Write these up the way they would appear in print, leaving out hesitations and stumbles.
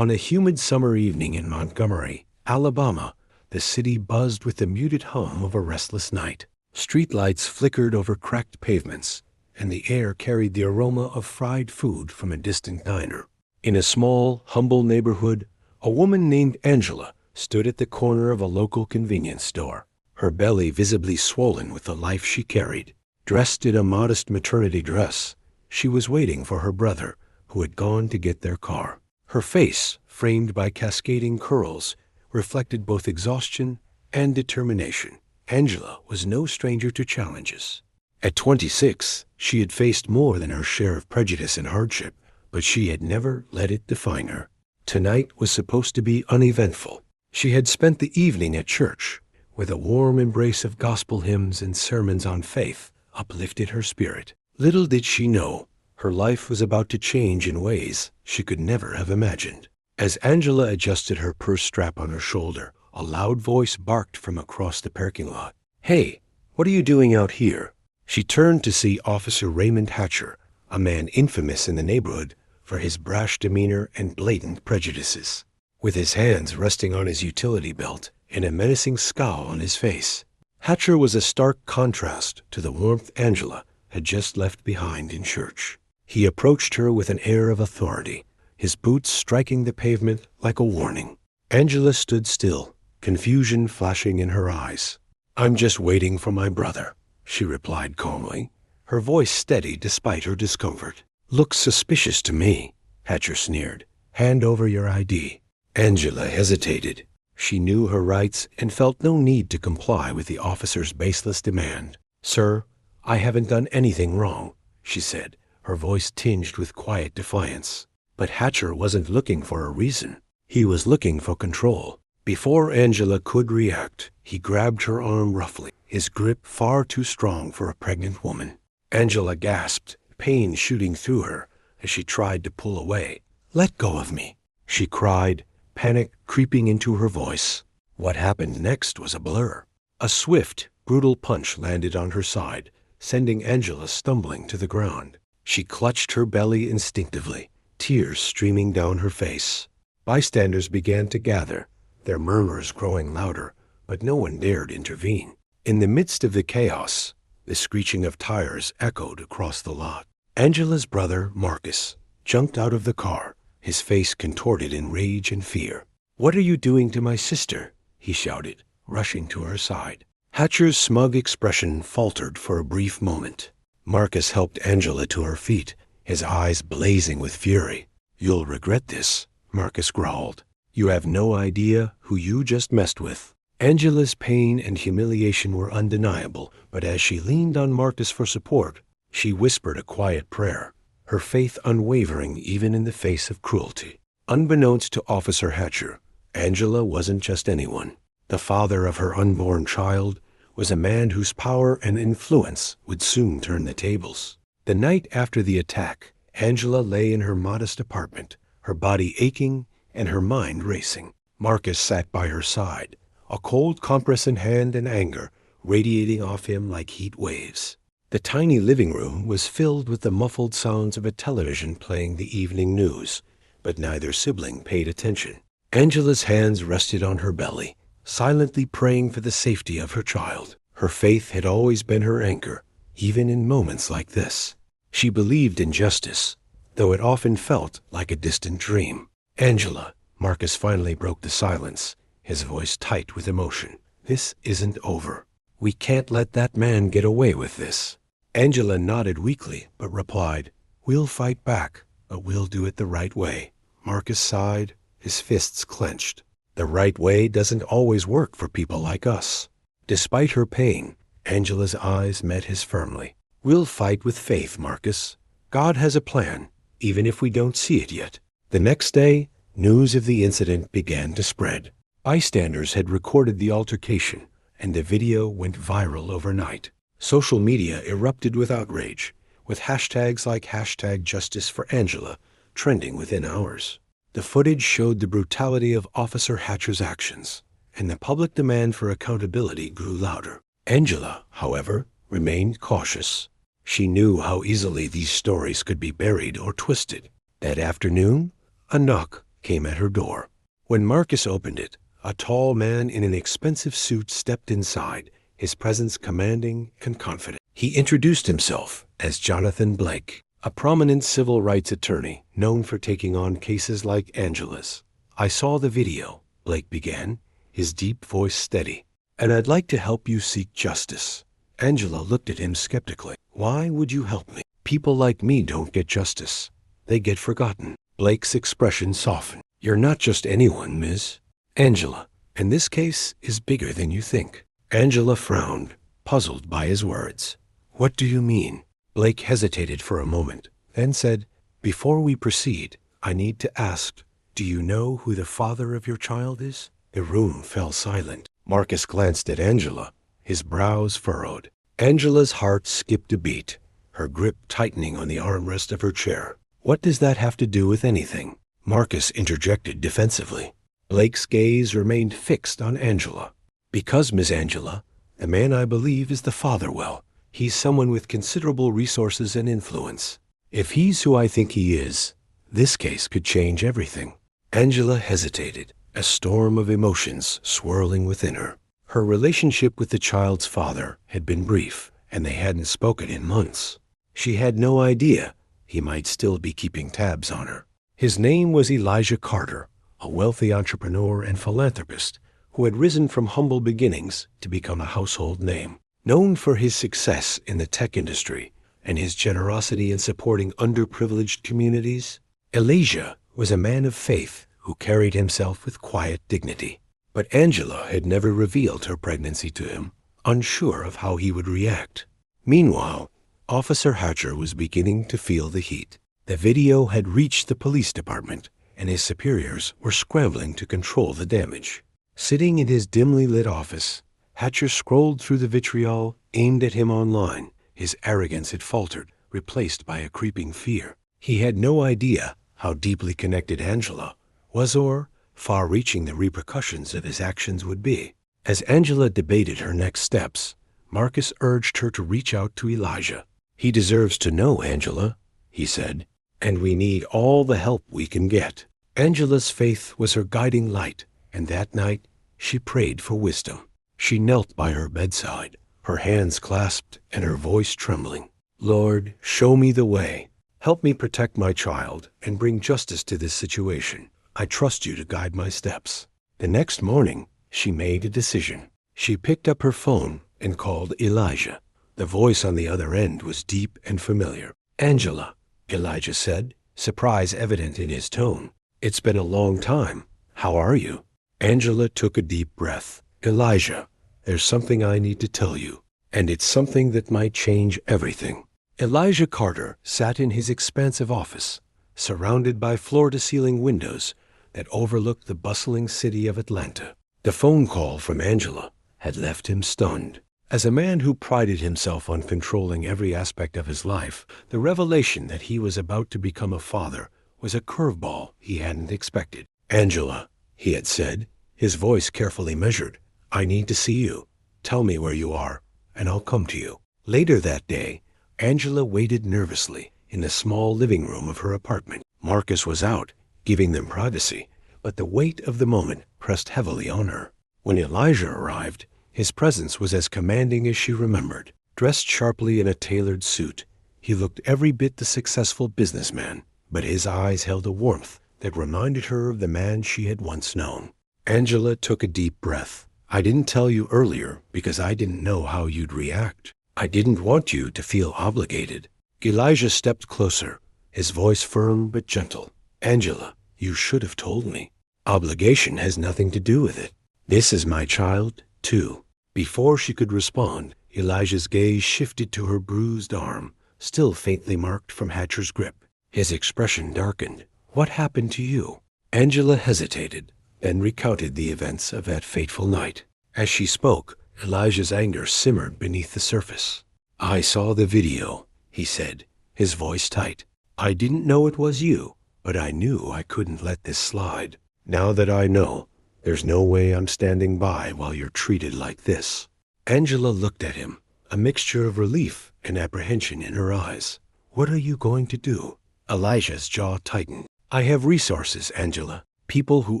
On a humid summer evening in Montgomery, Alabama, the city buzzed with the muted hum of a restless night. Streetlights flickered over cracked pavements, and the air carried the aroma of fried food from a distant diner. In a small, humble neighborhood, a woman named Angela stood at the corner of a local convenience store, her belly visibly swollen with the life she carried. Dressed in a modest maternity dress, she was waiting for her brother, who had gone to get their car. Her face, framed by cascading curls, reflected both exhaustion and determination. Angela was no stranger to challenges. At 26, she had faced more than her share of prejudice and hardship, but she had never let it define her. Tonight was supposed to be uneventful. She had spent the evening at church, with a warm embrace of gospel hymns and sermons on faith uplifted her spirit. Little did she know, her life was about to change in ways she could never have imagined. As Angela adjusted her purse strap on her shoulder, a loud voice barked from across the parking lot. "Hey, what are you doing out here?" She turned to see Officer Raymond Hatcher, a man infamous in the neighborhood for his brash demeanor and blatant prejudices. With his hands resting on his utility belt and a menacing scowl on his face, Hatcher was a stark contrast to the warmth Angela had just left behind in church. He approached her with an air of authority, his boots striking the pavement like a warning. Angela stood still, confusion flashing in her eyes. "I'm just waiting for my brother," she replied calmly, her voice steady despite her discomfort. "Looks suspicious to me," Hatcher sneered. "Hand over your ID." Angela hesitated. She knew her rights and felt no need to comply with the officer's baseless demand. "Sir, I haven't done anything wrong," she said, her voice tinged with quiet defiance. But Hatcher wasn't looking for a reason. He was looking for control. Before Angela could react, he grabbed her arm roughly, his grip far too strong for a pregnant woman. Angela gasped, pain shooting through her as she tried to pull away. "Let go of me," she cried, panic creeping into her voice. What happened next was a blur. A swift, brutal punch landed on her side, sending Angela stumbling to the ground. She clutched her belly instinctively, tears streaming down her face. Bystanders began to gather, their murmurs growing louder, but no one dared intervene. In the midst of the chaos, the screeching of tires echoed across the lot. Angela's brother, Marcus, jumped out of the car, his face contorted in rage and fear. "What are you doing to my sister?" he shouted, rushing to her side. Hatcher's smug expression faltered for a brief moment. Marcus helped Angela to her feet, his eyes blazing with fury. "You'll regret this," Marcus growled. "You have no idea who you just messed with." Angela's pain and humiliation were undeniable, but as she leaned on Marcus for support, she whispered a quiet prayer, her faith unwavering even in the face of cruelty. Unbeknownst to Officer Hatcher, Angela wasn't just anyone. The father of her unborn child was a man whose power and influence would soon turn the tables. The night after the attack, Angela lay in her modest apartment, her body aching and her mind racing. Marcus sat by her side, a cold compress in hand and anger radiating off him like heat waves. The tiny living room was filled with the muffled sounds of a television playing the evening news, but neither sibling paid attention. Angela's hands rested on her belly, silently praying for the safety of her child. Her faith had always been her anchor, even in moments like this. She believed in justice, though it often felt like a distant dream. "Angela," Marcus finally broke the silence, his voice tight with emotion. "This isn't over. We can't let that man get away with this." Angela nodded weakly, but replied, "We'll fight back, but we'll do it the right way." Marcus sighed, his fists clenched. "The right way doesn't always work for people like us." Despite her pain, Angela's eyes met his firmly. "We'll fight with faith, Marcus. God has a plan, even if we don't see it yet." The next day, news of the incident began to spread. Bystanders had recorded the altercation, and the video went viral overnight. Social media erupted with outrage, with hashtags like #JusticeForAngela trending within hours. The footage showed the brutality of Officer Hatcher's actions, and the public demand for accountability grew louder. Angela, however, remained cautious. She knew how easily these stories could be buried or twisted. That afternoon, a knock came at her door. When Marcus opened it, a tall man in an expensive suit stepped inside, his presence commanding and confident. He introduced himself as Jonathan Blake, a prominent civil rights attorney known for taking on cases like Angela's. "I saw the video," Blake began, his deep voice steady, "and I'd like to help you seek justice." Angela looked at him skeptically. "Why would you help me? People like me don't get justice. They get forgotten." Blake's expression softened. "You're not just anyone, Miss Angela, and this case is bigger than you think." Angela frowned, puzzled by his words. "What do you mean?" Blake hesitated for a moment, then said, "Before we proceed, I need to ask, do you know who the father of your child is?" The room fell silent. Marcus glanced at Angela, his brows furrowed. Angela's heart skipped a beat, her grip tightening on the armrest of her chair. "What does that have to do with anything?" Marcus interjected defensively. Blake's gaze remained fixed on Angela. "Because, Miss Angela, the man I believe is the father. Well, he's someone with considerable resources and influence. If he's who I think he is, this case could change everything." Angela hesitated, a storm of emotions swirling within her. Her relationship with the child's father had been brief, and they hadn't spoken in months. She had no idea he might still be keeping tabs on her. His name was Elijah Carter, a wealthy entrepreneur and philanthropist who had risen from humble beginnings to become a household name. Known for his success in the tech industry and his generosity in supporting underprivileged communities, Elijah was a man of faith who carried himself with quiet dignity. But Angela had never revealed her pregnancy to him, unsure of how he would react. Meanwhile, Officer Hatcher was beginning to feel the heat. The video had reached the police department, and his superiors were scrambling to control the damage. Sitting in his dimly lit office, Hatcher scrolled through the vitriol aimed at him online. His arrogance had faltered, replaced by a creeping fear. He had no idea how deeply connected Angela was or far-reaching the repercussions of his actions would be. As Angela debated her next steps, Marcus urged her to reach out to Elijah. "He deserves to know, Angela," he said, "and we need all the help we can get." Angela's faith was her guiding light, and that night she prayed for wisdom. She knelt by her bedside, her hands clasped and her voice trembling. "Lord, show me the way. Help me protect my child and bring justice to this situation. I trust you to guide my steps." The next morning, she made a decision. She picked up her phone and called Elijah. The voice on the other end was deep and familiar. "Angela," Elijah said, surprise evident in his tone. "It's been a long time. How are you?" Angela took a deep breath. "Elijah, there's something I need to tell you, and it's something that might change everything." Elijah Carter sat in his expansive office, surrounded by floor-to-ceiling windows that overlooked the bustling city of Atlanta. The phone call from Angela had left him stunned. As a man who prided himself on controlling every aspect of his life, the revelation that he was about to become a father was a curveball he hadn't expected. "Angela," he had said, his voice carefully measured, "I need to see you. Tell me where you are, and I'll come to you." Later that day, Angela waited nervously in the small living room of her apartment. Marcus was out, giving them privacy, but the weight of the moment pressed heavily on her. When Elijah arrived, his presence was as commanding as she remembered. Dressed sharply in a tailored suit, he looked every bit the successful businessman, but his eyes held a warmth that reminded her of the man she had once known. Angela took a deep breath. "I didn't tell you earlier because I didn't know how you'd react. I didn't want you to feel obligated." Elijah stepped closer, his voice firm but gentle. "Angela, you should have told me. Obligation has nothing to do with it. This is my child, too." Before she could respond, Elijah's gaze shifted to her bruised arm, still faintly marked from Hatcher's grip. His expression darkened. "What happened to you?" Angela hesitated, then recounted the events of that fateful night. As she spoke, Elijah's anger simmered beneath the surface. "I saw the video," he said, his voice tight. "I didn't know it was you, but I knew I couldn't let this slide. Now that I know, there's no way I'm standing by while you're treated like this." Angela looked at him, a mixture of relief and apprehension in her eyes. "What are you going to do?" Elijah's jaw tightened. "I have resources, Angela. people who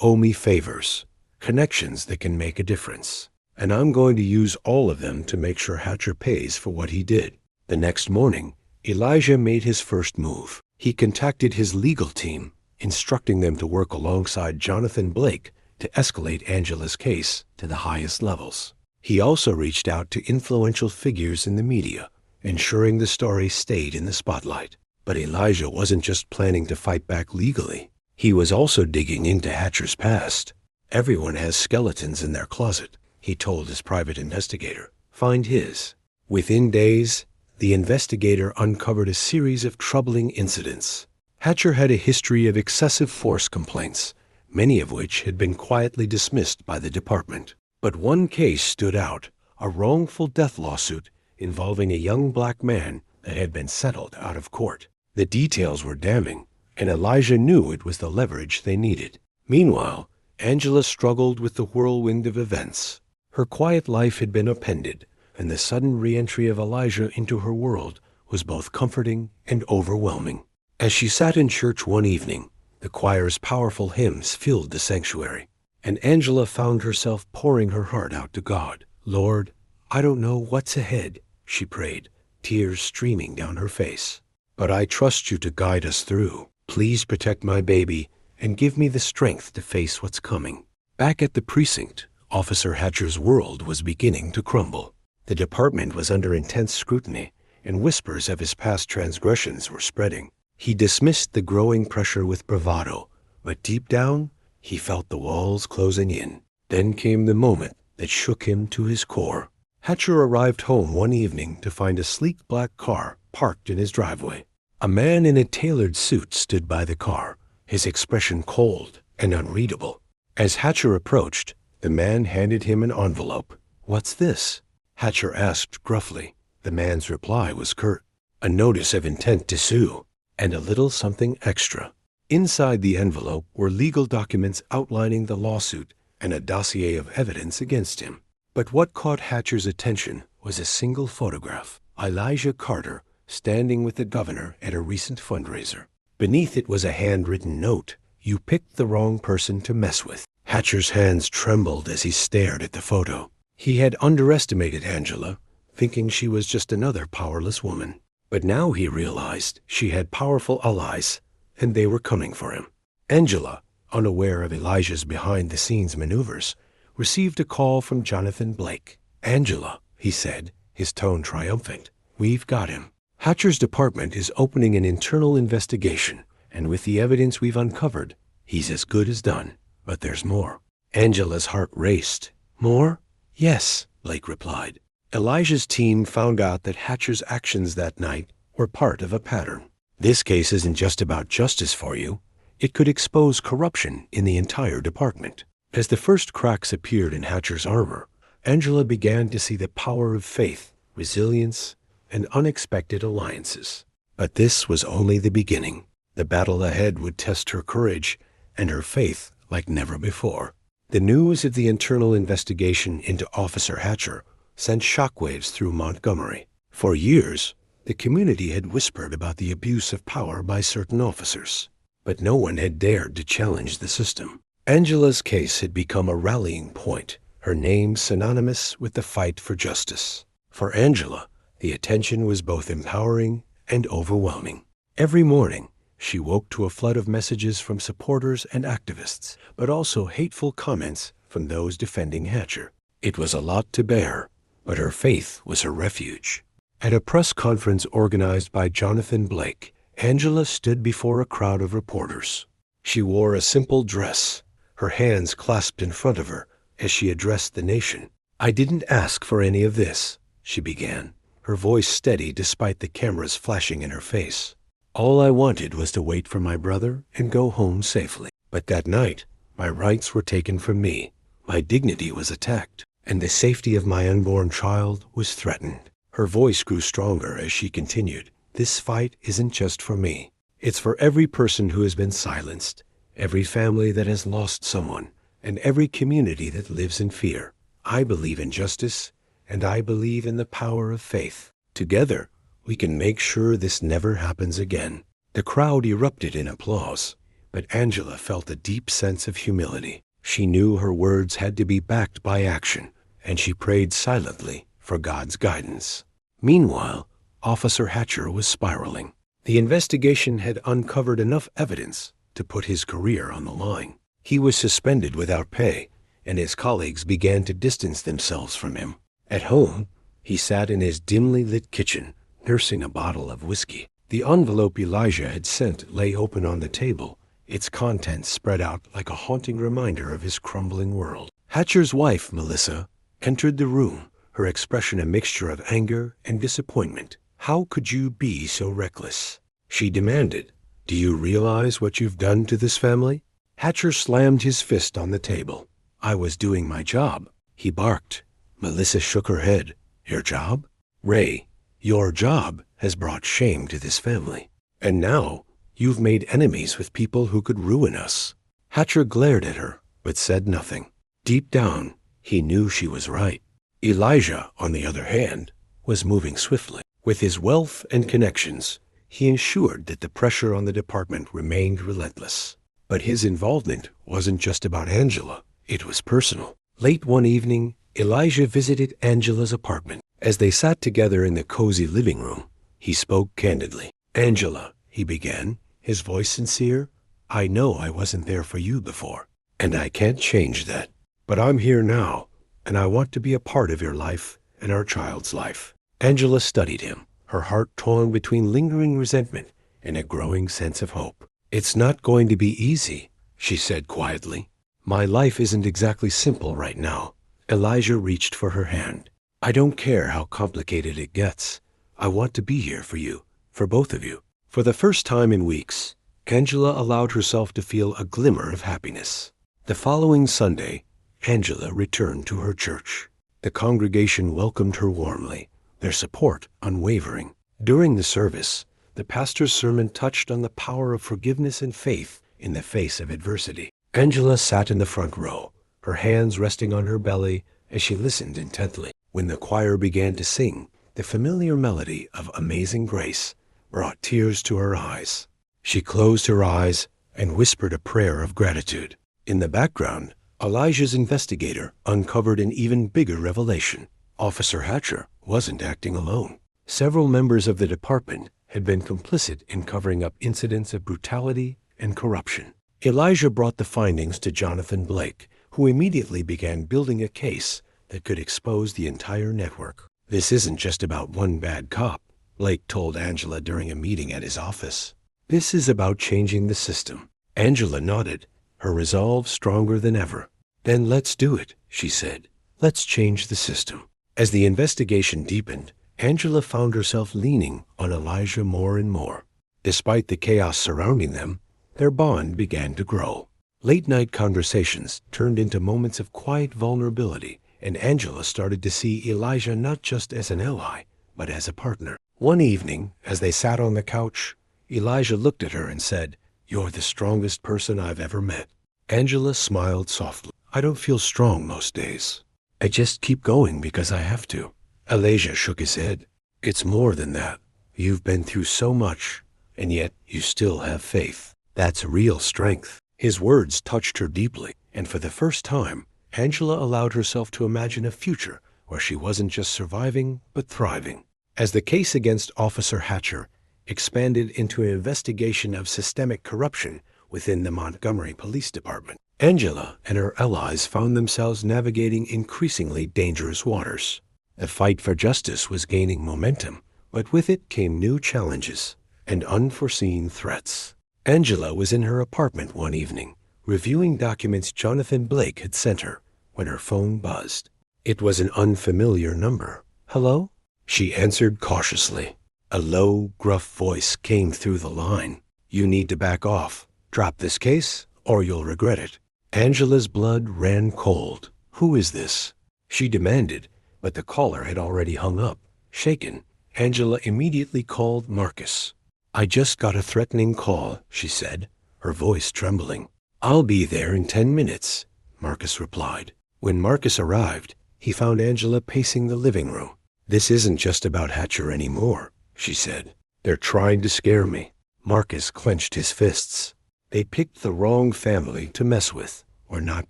owe me favors, connections that can make a difference. And I'm going to use all of them to make sure Hatcher pays for what he did. The next morning, Elijah made his first move. He contacted his legal team, instructing them to work alongside Jonathan Blake to escalate Angela's case to the highest levels. He also reached out to influential figures in the media, ensuring the story stayed in the spotlight. But Elijah wasn't just planning to fight back legally. He was also digging into Hatcher's past. Everyone has skeletons in their closet, he told his private investigator. Find his. Within days, the investigator uncovered a series of troubling incidents. Hatcher had a history of excessive force complaints, many of which had been quietly dismissed by the department. But one case stood out, a wrongful death lawsuit involving a young black man that had been settled out of court. The details were damning, and Elijah knew it was the leverage they needed. Meanwhile, Angela struggled with the whirlwind of events. Her quiet life had been upended, and the sudden re-entry of Elijah into her world was both comforting and overwhelming. As she sat in church one evening, the choir's powerful hymns filled the sanctuary, and Angela found herself pouring her heart out to God. "Lord, I don't know what's ahead," she prayed, tears streaming down her face. "But I trust you to guide us through. Please protect my baby and give me the strength to face what's coming." Back at the precinct, Officer Hatcher's world was beginning to crumble. The department was under intense scrutiny, and whispers of his past transgressions were spreading. He dismissed the growing pressure with bravado, but deep down, he felt the walls closing in. Then came the moment that shook him to his core. Hatcher arrived home one evening to find a sleek black car parked in his driveway. A man in a tailored suit stood by the car, his expression cold and unreadable. As Hatcher approached, the man handed him an envelope. "What's this?" Hatcher asked gruffly. The man's reply was curt. "A notice of intent to sue, and a little something extra." Inside the envelope were legal documents outlining the lawsuit and a dossier of evidence against him. But what caught Hatcher's attention was a single photograph, Elijah Carter standing with the governor at a recent fundraiser. Beneath it was a handwritten note, "You picked the wrong person to mess with." Hatcher's hands trembled as he stared at the photo. He had underestimated Angela, thinking she was just another powerless woman. But now he realized she had powerful allies, and they were coming for him. Angela, unaware of Elijah's behind-the-scenes maneuvers, received a call from Jonathan Blake. "Angela," he said, his tone triumphant, "we've got him. Hatcher's department is opening an internal investigation, and with the evidence we've uncovered, he's as good as done. But there's more." Angela's heart raced. "More?" "Yes," Blake replied. Elijah's team found out that Hatcher's actions that night were part of a pattern. This case isn't just about justice for you. It could expose corruption in the entire department. As the first cracks appeared in Hatcher's armor, Angela began to see the power of faith, resilience, and unexpected alliances. But this was only the beginning. The battle ahead would test her courage and her faith like never before. The news of the internal investigation into Officer Hatcher sent shockwaves through Montgomery. For years, the community had whispered about the abuse of power by certain officers, but no one had dared to challenge the system. Angela's case had become a rallying point, her name synonymous with the fight for justice. For Angela, the attention was both empowering and overwhelming. Every morning, she woke to a flood of messages from supporters and activists, but also hateful comments from those defending Hatcher. It was a lot to bear, but her faith was her refuge. At a press conference organized by Jonathan Blake, Angela stood before a crowd of reporters. She wore a simple dress, her hands clasped in front of her as she addressed the nation. "I didn't ask for any of this," she began, her voice steady despite the cameras flashing in her face. "All I wanted was to wait for my brother and go home safely. But that night, my rights were taken from me, my dignity was attacked, and the safety of my unborn child was threatened." Her voice grew stronger as she continued, "This fight isn't just for me. It's for every person who has been silenced, every family that has lost someone, and every community that lives in fear. I believe in justice, and I believe in the power of faith. Together, we can make sure this never happens again." The crowd erupted in applause, But Angela felt a deep sense of humility. She knew her words had to be backed by action, and she prayed silently for God's guidance. Meanwhile, Officer Hatcher was spiraling. The investigation had uncovered enough evidence to put his career on the line. He was suspended without pay, and his colleagues began to distance themselves from him. At home, he sat in his dimly lit kitchen, nursing a bottle of whiskey. The envelope Elijah had sent lay open on the table, its contents spread out like a haunting reminder of his crumbling world. Hatcher's wife, Melissa, entered the room, her expression a mixture of anger and disappointment. "How could you be so reckless?" she demanded. "Do you realize what you've done to this family?" Hatcher slammed his fist on the table. "I was doing my job," he barked. Melissa shook her head. "Your job? Ray, your job has brought shame to this family. And now you've made enemies with people who could ruin us." Hatcher glared at her, but said nothing. Deep down, he knew she was right. Elijah, on the other hand, was moving swiftly. With his wealth and connections, he ensured that the pressure on the department remained relentless. But his involvement wasn't just about Angela. It was personal. Late one evening, Elijah visited Angela's apartment. As they sat together in the cozy living room, he spoke candidly. "Angela," he began, his voice sincere, "I know I wasn't there for you before, and I can't change that. But I'm here now, and I want to be a part of your life and our child's life." Angela studied him, her heart torn between lingering resentment and a growing sense of hope. "It's not going to be easy," she said quietly. "My life isn't exactly simple right now." Elijah reached for her hand. "I don't care how complicated it gets. I want to be here for you, for both of you." For the first time in weeks, Angela allowed herself to feel a glimmer of happiness. The following Sunday, Angela returned to her church. The congregation welcomed her warmly, their support unwavering. During the service, the pastor's sermon touched on the power of forgiveness and faith in the face of adversity. Angela sat in the front row, her hands resting on her belly as she listened intently. When the choir began to sing, the familiar melody of Amazing Grace brought tears to her eyes. She closed her eyes and whispered a prayer of gratitude. In the background, Elijah's investigator uncovered an even bigger revelation. Officer Hatcher wasn't acting alone. Several members of the department had been complicit in covering up incidents of brutality and corruption. Elijah brought the findings to Jonathan Blake, who immediately began building a case that could expose the entire network. "This isn't just about one bad cop," Blake told Angela during a meeting at his office. "This is about changing the system." Angela nodded, her resolve stronger than ever. "Then let's do it," she said. "Let's change the system." As the investigation deepened, Angela found herself leaning on Elijah more and more. Despite the chaos surrounding them, their bond began to grow. Late-night conversations turned into moments of quiet vulnerability, and Angela started to see Elijah not just as an ally, but as a partner. One evening, as they sat on the couch, Elijah looked at her and said, "You're the strongest person I've ever met." Angela smiled softly. "I don't feel strong most days. I just keep going because I have to." Elijah shook his head. "It's more than that. You've been through so much, and yet you still have faith. That's real strength." His words touched her deeply, and for the first time, Angela allowed herself to imagine a future where she wasn't just surviving, but thriving. As the case against Officer Hatcher expanded into an investigation of systemic corruption within the Montgomery Police Department, Angela and her allies found themselves navigating increasingly dangerous waters. The fight for justice was gaining momentum, but with it came new challenges and unforeseen threats. Angela was in her apartment one evening, reviewing documents Jonathan Blake had sent her, when her phone buzzed. It was an unfamiliar number. "Hello?" She answered cautiously. A low, gruff voice came through the line. "You need to back off. Drop this case, or you'll regret it." Angela's blood ran cold. "Who is this?" she demanded, but the caller had already hung up. Shaken, Angela immediately called Marcus. "I just got a threatening call," she said, her voice trembling. "I'll be there in 10 minutes, Marcus replied. When Marcus arrived, he found Angela pacing the living room. "This isn't just about Hatcher anymore," she said. "They're trying to scare me." Marcus clenched his fists. They picked the wrong family to mess with, or not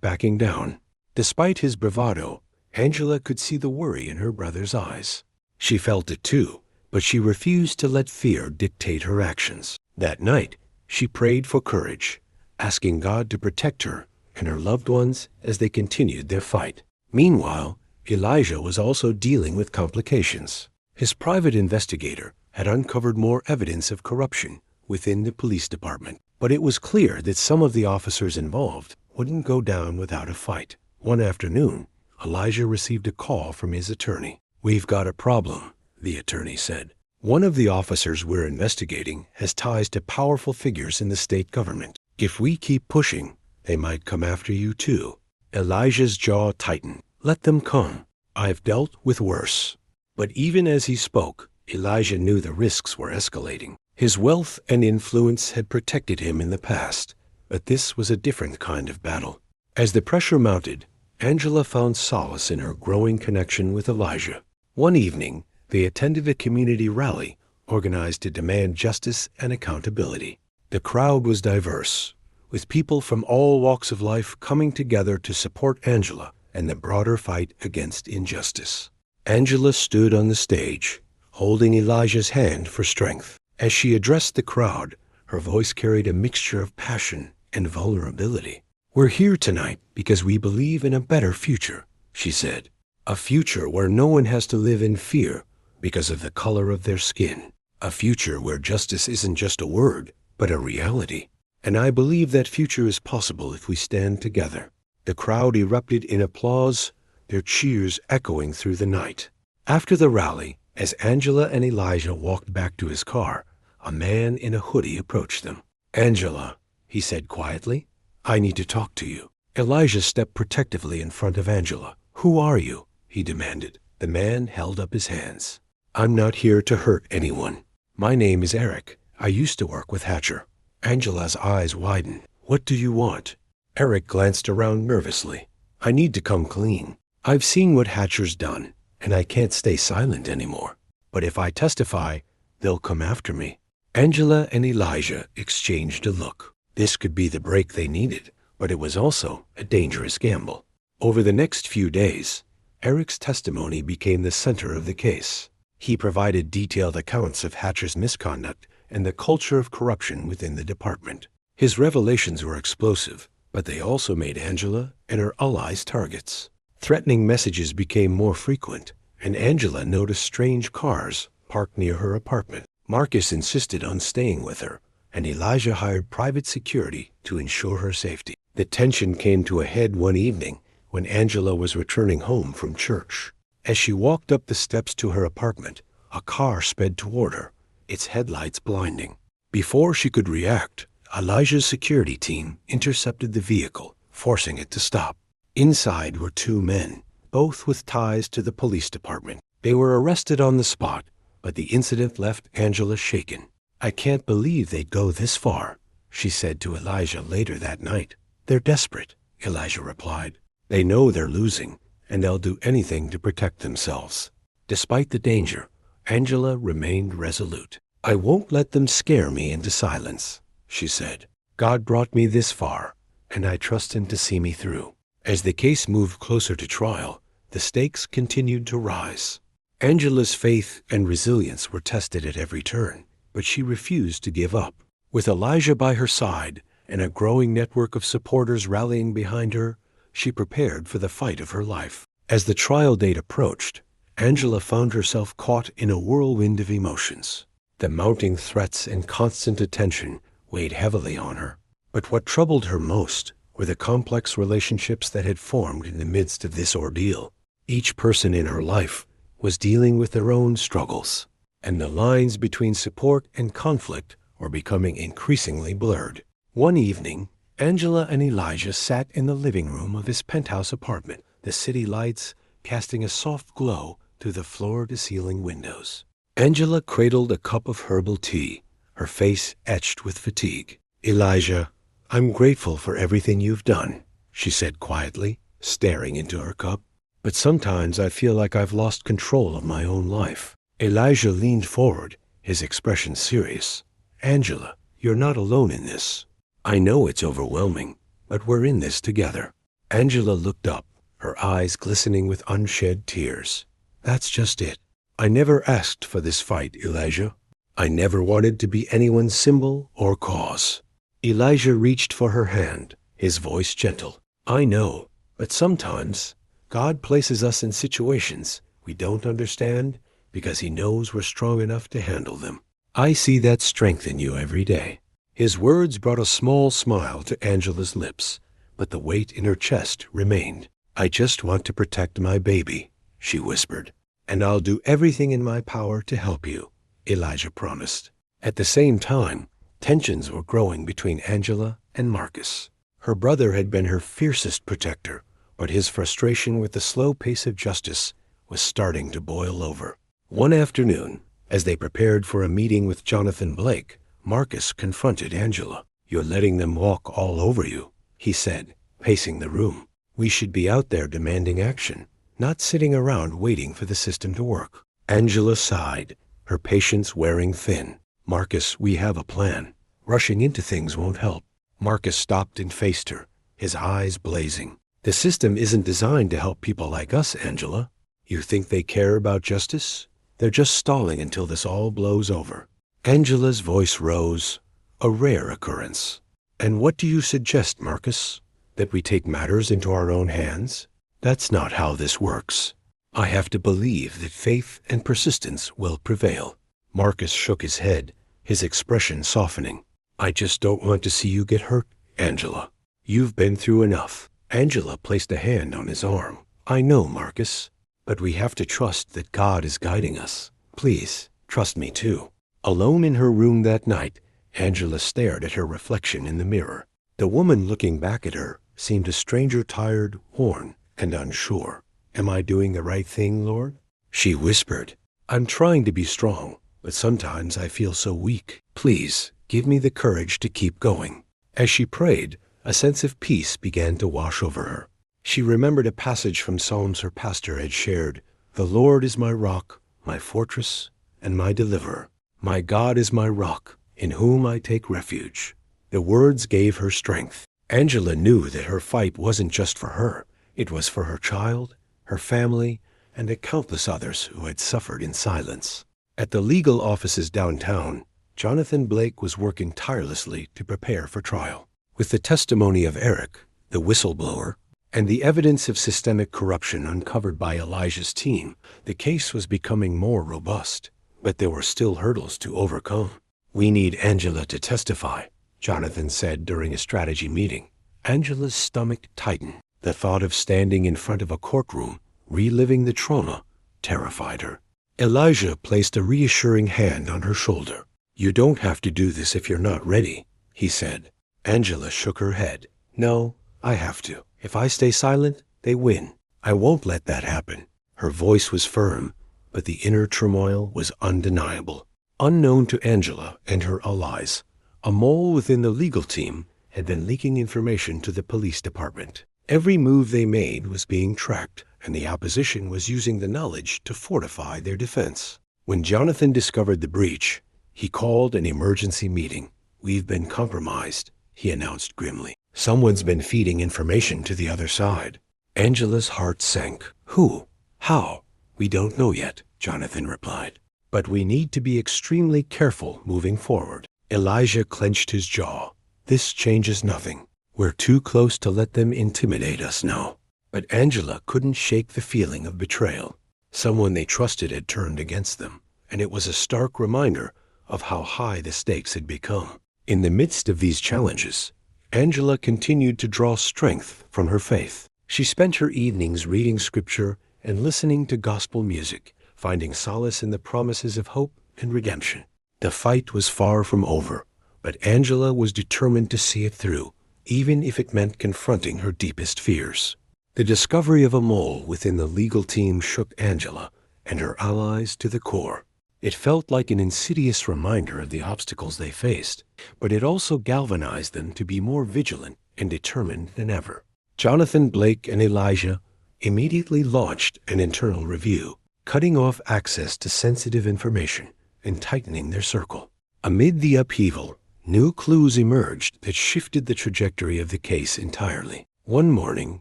backing down. Despite his bravado, Angela could see the worry in her brother's eyes. She felt it too, but she refused to let fear dictate her actions. That night, she prayed for courage, asking God to protect her and her loved ones as they continued their fight. Meanwhile, Elijah was also dealing with complications. His private investigator had uncovered more evidence of corruption within the police department, but it was clear that some of the officers involved wouldn't go down without a fight. One afternoon, Elijah received a call from his attorney. "We've got a problem," the attorney said. "One of the officers we're investigating has ties to powerful figures in the state government. If we keep pushing, they might come after you too." Elijah's jaw tightened. "Let them come. I've dealt with worse." But even as he spoke, Elijah knew the risks were escalating. His wealth and influence had protected him in the past, but this was a different kind of battle. As the pressure mounted, Angela found solace in her growing connection with Elijah. One evening, they attended a community rally organized to demand justice and accountability. The crowd was diverse, with people from all walks of life coming together to support Angela and the broader fight against injustice. Angela stood on the stage, holding Elijah's hand for strength. As she addressed the crowd, her voice carried a mixture of passion and vulnerability. "We're here tonight because we believe in a better future," she said. "A future where no one has to live in fear because of the color of their skin. A future where justice isn't just a word, but a reality. And I believe that future is possible if we stand together." The crowd erupted in applause, their cheers echoing through the night. After the rally, as Angela and Elijah walked back to his car, a man in a hoodie approached them. "Angela," he said quietly, "I need to talk to you." Elijah stepped protectively in front of Angela. "Who are you?" he demanded. The man held up his hands. "I'm not here to hurt anyone. My name is Eric. I used to work with Hatcher." Angela's eyes widened. "What do you want?" Eric glanced around nervously. "I need to come clean. I've seen what Hatcher's done, and I can't stay silent anymore. But if I testify, they'll come after me." Angela and Elijah exchanged a look. This could be the break they needed, but it was also a dangerous gamble. Over the next few days, Eric's testimony became the center of the case. He provided detailed accounts of Hatcher's misconduct and the culture of corruption within the department. His revelations were explosive, but they also made Angela and her allies targets. Threatening messages became more frequent, and Angela noticed strange cars parked near her apartment. Marcus insisted on staying with her, and Elijah hired private security to ensure her safety. The tension came to a head one evening when Angela was returning home from church. As she walked up the steps to her apartment, a car sped toward her, its headlights blinding. Before she could react, Elijah's security team intercepted the vehicle, forcing it to stop. Inside were two men, both with ties to the police department. They were arrested on the spot, but the incident left Angela shaken. "I can't believe they'd go this far," she said to Elijah later that night. "They're desperate," Elijah replied. "They know they're losing, and they'll do anything to protect themselves." Despite the danger, Angela remained resolute. "I won't let them scare me into silence," she said. "God brought me this far, and I trust him to see me through." As the case moved closer to trial, the stakes continued to rise. Angela's faith and resilience were tested at every turn, but she refused to give up. With Elijah by her side and a growing network of supporters rallying behind her, she prepared for the fight of her life. As the trial date approached, Angela found herself caught in a whirlwind of emotions. The mounting threats and constant attention weighed heavily on her. But what troubled her most were the complex relationships that had formed in the midst of this ordeal. Each person in her life was dealing with their own struggles, and the lines between support and conflict were becoming increasingly blurred. One evening, Angela and Elijah sat in the living room of his penthouse apartment, the city lights casting a soft glow through the floor-to-ceiling windows. Angela cradled a cup of herbal tea, her face etched with fatigue. "Elijah, I'm grateful for everything you've done," she said quietly, staring into her cup. "But sometimes I feel like I've lost control of my own life." Elijah leaned forward, his expression serious. "Angela, you're not alone in this. I know it's overwhelming, but we're in this together. Angela looked up, her eyes glistening with unshed tears. That's just it. I never asked for this fight, Elijah. I never wanted to be anyone's symbol or cause. Elijah reached for her hand, his voice gentle. I know, but sometimes God places us in situations we don't understand because he knows we're strong enough to handle them. I see that strength in you every day. His words brought a small smile to Angela's lips, but the weight in her chest remained. I just want to protect my baby, she whispered. And I'll do everything in my power to help you, Elijah promised. At the same time, tensions were growing between Angela and Marcus. Her brother had been her fiercest protector, but his frustration with the slow pace of justice was starting to boil over. One afternoon, as they prepared for a meeting with Jonathan Blake, Marcus confronted Angela. You're letting them walk all over you, he said, pacing the room. We should be out there demanding action, not sitting around waiting for the system to work. Angela sighed, her patience wearing thin. Marcus, we have a plan. Rushing into things won't help. Marcus stopped and faced her, his eyes blazing. The system isn't designed to help people like us, Angela. You think they care about justice? They're just stalling until this all blows over. Angela's voice rose, a rare occurrence. And what do you suggest, Marcus? That we take matters into our own hands? That's not how this works. I have to believe that faith and persistence will prevail. Marcus shook his head, his expression softening. I just don't want to see you get hurt, Angela. You've been through enough. Angela placed a hand on his arm. I know, Marcus, but we have to trust that God is guiding us. Please, trust me too. Alone in her room that night, Angela stared at her reflection in the mirror. The woman looking back at her seemed a stranger, tired, worn, and unsure. Am I doing the right thing, Lord? She whispered. I'm trying to be strong, but sometimes I feel so weak. Please, give me the courage to keep going. As she prayed, a sense of peace began to wash over her. She remembered a passage from Psalms her pastor had shared. The Lord is my rock, my fortress, and my deliverer. My God is my rock, in whom I take refuge. The words gave her strength. Angela knew that her fight wasn't just for her. It was for her child, her family, and the countless others who had suffered in silence. At the legal offices downtown, Jonathan Blake was working tirelessly to prepare for trial. With the testimony of Eric, the whistleblower, and the evidence of systemic corruption uncovered by Elijah's team, the case was becoming more robust. But there were still hurdles to overcome. We need Angela to testify, Jonathan said during a strategy meeting. Angela's stomach tightened. The thought of standing in front of a courtroom, reliving the trauma, terrified her. Elijah placed a reassuring hand on her shoulder. You don't have to do this if you're not ready, he said. Angela shook her head. No, I have to. If I stay silent, they win. I won't let that happen. Her voice was firm, but the inner turmoil was undeniable. Unknown to Angela and her allies, a mole within the legal team had been leaking information to the police department. Every move they made was being tracked, and the opposition was using the knowledge to fortify their defense. When Jonathan discovered the breach, he called an emergency meeting. We've been compromised, he announced grimly. Someone's been feeding information to the other side. Angela's heart sank. Who? How? We don't know yet, Jonathan replied. But we need to be extremely careful moving forward. Elijah clenched his jaw. This changes nothing. We're too close to let them intimidate us now. But Angela couldn't shake the feeling of betrayal. Someone they trusted had turned against them, and it was a stark reminder of how high the stakes had become. In the midst of these challenges, Angela continued to draw strength from her faith. She spent her evenings reading scripture and listening to gospel music, finding solace in the promises of hope and redemption. The fight was far from over, but Angela was determined to see it through, even if it meant confronting her deepest fears. The discovery of a mole within the legal team shook Angela and her allies to the core. It felt like an insidious reminder of the obstacles they faced, but it also galvanized them to be more vigilant and determined than ever. Jonathan Blake and Elijah immediately launched an internal review, cutting off access to sensitive information and tightening their circle. Amid the upheaval, New clues emerged that shifted the trajectory of the case entirely. One morning,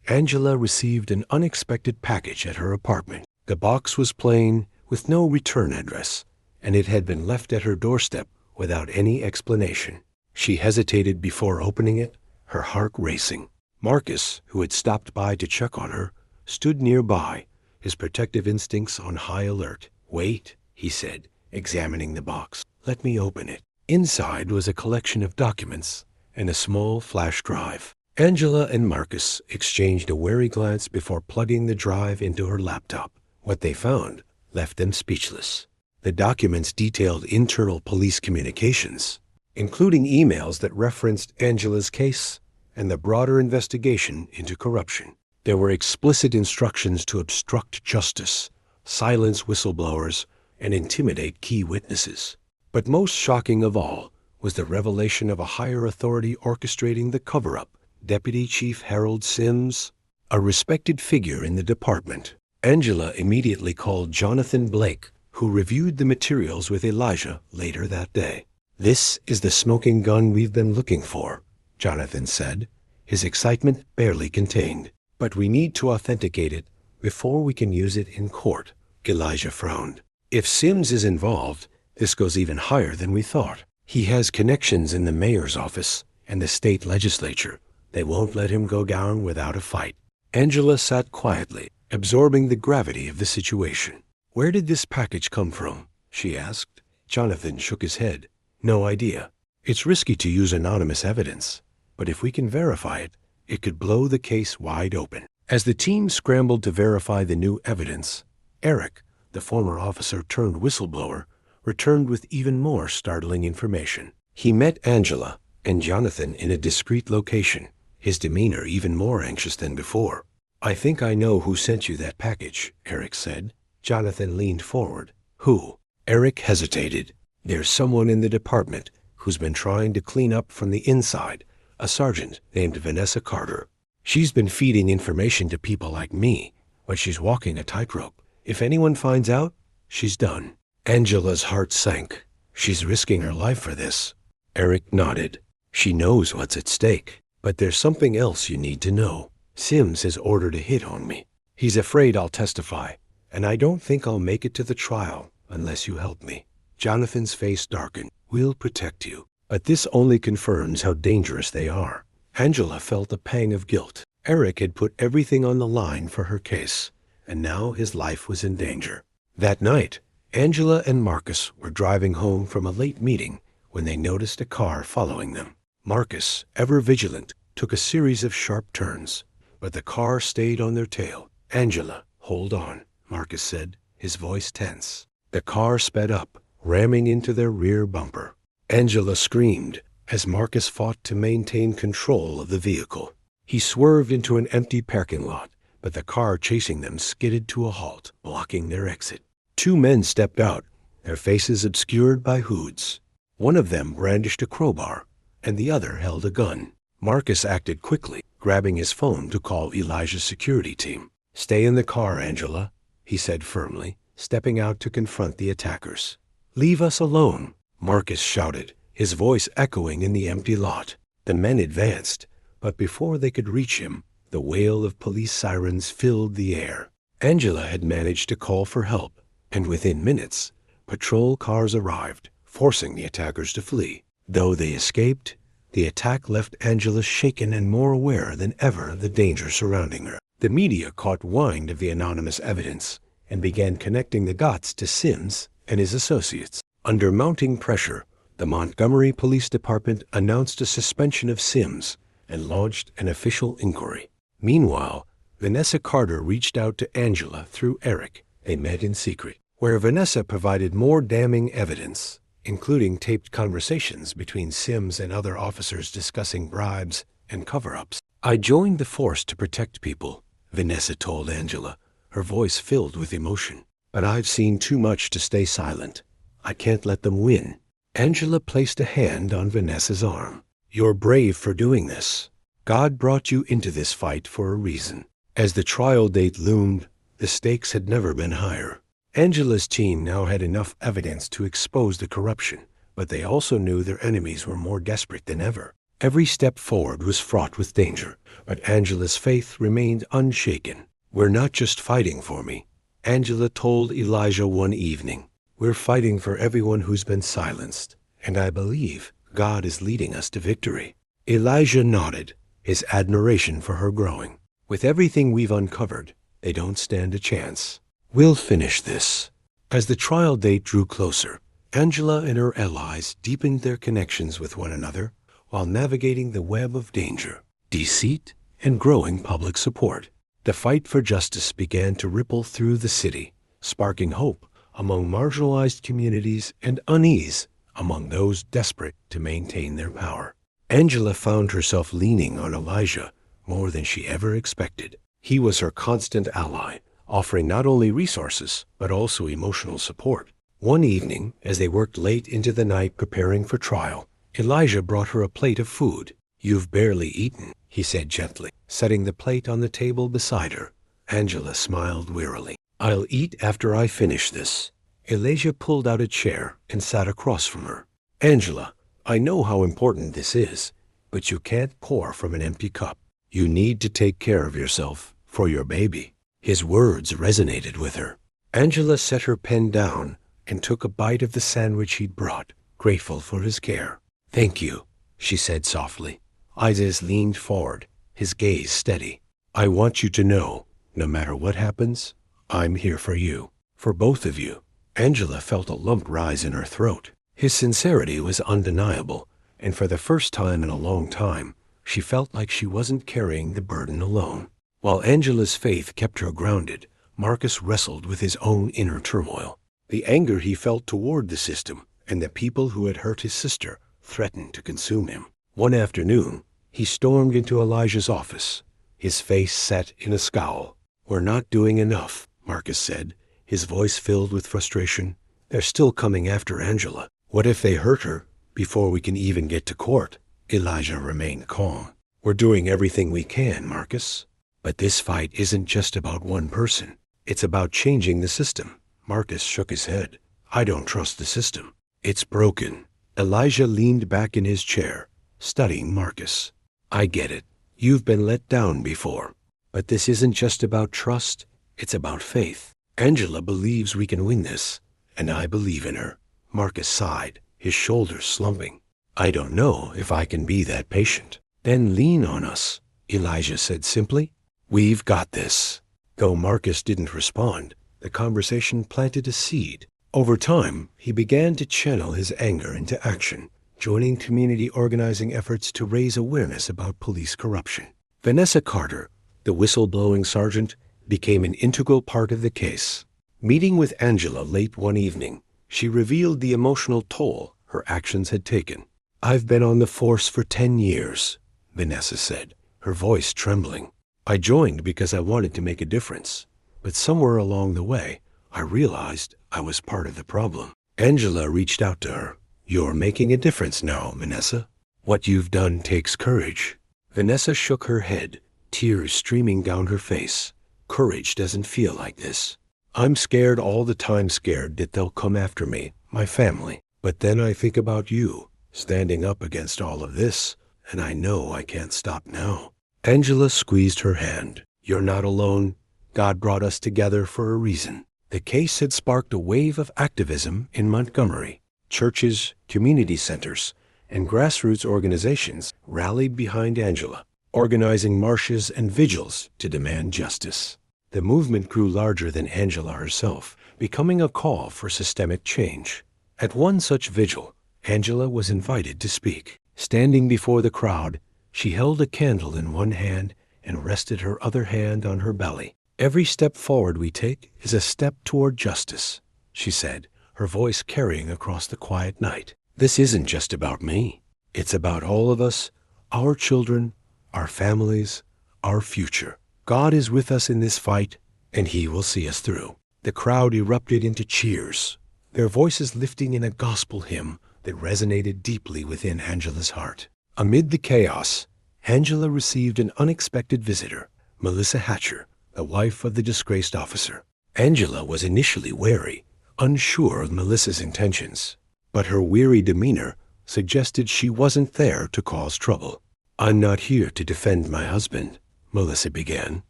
Angela received an unexpected package at her apartment. The box was plain, with no return address, and it had been left at her doorstep without any explanation. She hesitated before opening it, her heart racing. Marcus, who had stopped by to check on her, stood nearby, his protective instincts on high alert. "Wait," he said, examining the box. "Let me open it." Inside was a collection of documents and a small flash drive. Angela and Marcus exchanged a wary glance before plugging the drive into her laptop. What they found left them speechless. The documents detailed internal police communications, including emails that referenced Angela's case and the broader investigation into corruption. There were explicit instructions to obstruct justice, silence whistleblowers, and intimidate key witnesses. But most shocking of all was the revelation of a higher authority orchestrating the cover-up, Deputy Chief Harold Sims, a respected figure in the department. Angela immediately called Jonathan Blake, who reviewed the materials with Elijah later that day. "This is the smoking gun we've been looking for," Jonathan said, his excitement barely contained. "But we need to authenticate it before we can use it in court." Elijah frowned. "If Sims is involved, this goes even higher than we thought. He has connections in the mayor's office and the state legislature. They won't let him go down without a fight." Angela sat quietly, absorbing the gravity of the situation. "Where did this package come from?" she asked. Jonathan shook his head. "No idea. It's risky to use anonymous evidence, but if we can verify it, it could blow the case wide open." As the team scrambled to verify the new evidence, Eric, the former officer turned whistleblower, returned with even more startling information. He met Angela and Jonathan in a discreet location, his demeanor even more anxious than before. "I think I know who sent you that package," Eric said. Jonathan leaned forward. "Who?" Eric hesitated. "There's someone in the department who's been trying to clean up from the inside, a sergeant named Vanessa Carter. She's been feeding information to people like me, but she's walking a tightrope. If anyone finds out, she's done." Angela's heart sank. "She's risking her life for this." Eric nodded. "She knows what's at stake. But there's something else you need to know. Sims has ordered a hit on me. He's afraid I'll testify, and I don't think I'll make it to the trial unless you help me." Jonathan's face darkened. "We'll protect you." But this only confirms how dangerous they are. Angela felt a pang of guilt. Eric had put everything on the line for her case, and now his life was in danger. That night, Angela and Marcus were driving home from a late meeting when they noticed a car following them. Marcus, ever vigilant, took a series of sharp turns, but the car stayed on their tail. "Angela, hold on," Marcus said, his voice tense. The car sped up, ramming into their rear bumper. Angela screamed as Marcus fought to maintain control of the vehicle. He swerved into an empty parking lot, but the car chasing them skidded to a halt, blocking their exit. Two men stepped out, their faces obscured by hoods. One of them brandished a crowbar, and the other held a gun. Marcus acted quickly, grabbing his phone to call Elijah's security team. "Stay in the car, Angela," he said firmly, stepping out to confront the attackers. "Leave us alone," Marcus shouted, his voice echoing in the empty lot. The men advanced, but before they could reach him, the wail of police sirens filled the air. Angela had managed to call for help, and within minutes, patrol cars arrived, forcing the attackers to flee. Though they escaped, the attack left Angela shaken and more aware than ever of the danger surrounding her. The media caught wind of the anonymous evidence and began connecting the dots to Sims and his associates. Under mounting pressure, the Montgomery Police Department announced a suspension of Sims and launched an official inquiry. Meanwhile, Vanessa Carter reached out to Angela through Eric. They met in secret, where Vanessa provided more damning evidence, including taped conversations between Sims and other officers discussing bribes and cover-ups. "I joined the force to protect people," Vanessa told Angela, her voice filled with emotion. "But I've seen too much to stay silent. I can't let them win." Angela placed a hand on Vanessa's arm. "You're brave for doing this. God brought you into this fight for a reason." As the trial date loomed, the stakes had never been higher. Angela's team now had enough evidence to expose the corruption, but they also knew their enemies were more desperate than ever. Every step forward was fraught with danger, but Angela's faith remained unshaken. "We're not just fighting for me," Angela told Elijah one evening. "We're fighting for everyone who's been silenced, and I believe God is leading us to victory." Elijah nodded, his admiration for her growing. "With everything we've uncovered, they don't stand a chance. We'll finish this." As the trial date drew closer, Angela and her allies deepened their connections with one another while navigating the web of danger, deceit, and growing public support. The fight for justice began to ripple through the city, sparking hope among marginalized communities and unease among those desperate to maintain their power. Angela found herself leaning on Elijah more than she ever expected. He was her constant ally, offering not only resources, but also emotional support. One evening, as they worked late into the night preparing for trial, Elijah brought her a plate of food. "You've barely eaten," he said gently, setting the plate on the table beside her. Angela smiled wearily. "I'll eat after I finish this." Elijah pulled out a chair and sat across from her. "Angela, I know how important this is, but you can't pour from an empty cup. You need to take care of yourself for your baby." His words resonated with her. Angela set her pen down and took a bite of the sandwich he'd brought, grateful for his care. "Thank you," she said softly. Isaac leaned forward, his gaze steady. "I want you to know, no matter what happens, I'm here for you, for both of you." Angela felt a lump rise in her throat. His sincerity was undeniable, and for the first time in a long time, she felt like she wasn't carrying the burden alone. While Angela's faith kept her grounded, Marcus wrestled with his own inner turmoil. The anger he felt toward the system and the people who had hurt his sister threatened to consume him. One afternoon, he stormed into Elijah's office, his face set in a scowl. "We're not doing enough," Marcus said, his voice filled with frustration. "They're still coming after Angela. What if they hurt her before we can even get to court?" Elijah remained calm. "We're doing everything we can, Marcus. But this fight isn't just about one person. It's about changing the system." Marcus shook his head. "I don't trust the system. It's broken." Elijah leaned back in his chair, studying Marcus. "I get it. You've been let down before. But this isn't just about trust. It's about faith. Angela believes we can win this, and I believe in her." Marcus sighed, his shoulders slumping. "I don't know if I can be that patient." "Then lean on us," Elijah said simply. "We've got this." Though Marcus didn't respond, the conversation planted a seed. Over time, he began to channel his anger into action, joining community organizing efforts to raise awareness about police corruption. Vanessa Carter, the whistleblowing sergeant, became an integral part of the case. Meeting with Angela late one evening, she revealed the emotional toll her actions had taken. "I've been on the force for 10 years, Vanessa said, her voice trembling. "I joined because I wanted to make a difference, but somewhere along the way, I realized I was part of the problem." Angela reached out to her. "You're making a difference now, Vanessa. What you've done takes courage." Vanessa shook her head, tears streaming down her face. "Courage doesn't feel like this. I'm scared all the time, scared that they'll come after me, my family. But then I think about you, standing up against all of this, and I know I can't stop now." Angela squeezed her hand. "You're not alone. God brought us together for a reason." The case had sparked a wave of activism in Montgomery. Churches, community centers, and grassroots organizations rallied behind Angela, organizing marches and vigils to demand justice. The movement grew larger than Angela herself, becoming a call for systemic change. At one such vigil, Angela was invited to speak. Standing before the crowd, she held a candle in one hand and rested her other hand on her belly. "Every step forward we take is a step toward justice," she said, her voice carrying across the quiet night. "This isn't just about me. It's about all of us, our children, our families, our future. God is with us in this fight, and He will see us through." The crowd erupted into cheers, their voices lifting in a gospel hymn that resonated deeply within Angela's heart. Amid the chaos, Angela received an unexpected visitor, Melissa Hatcher, the wife of the disgraced officer. Angela was initially wary, unsure of Melissa's intentions. but her weary demeanor suggested she wasn't there to cause trouble. "I'm not here to defend my husband," Melissa began,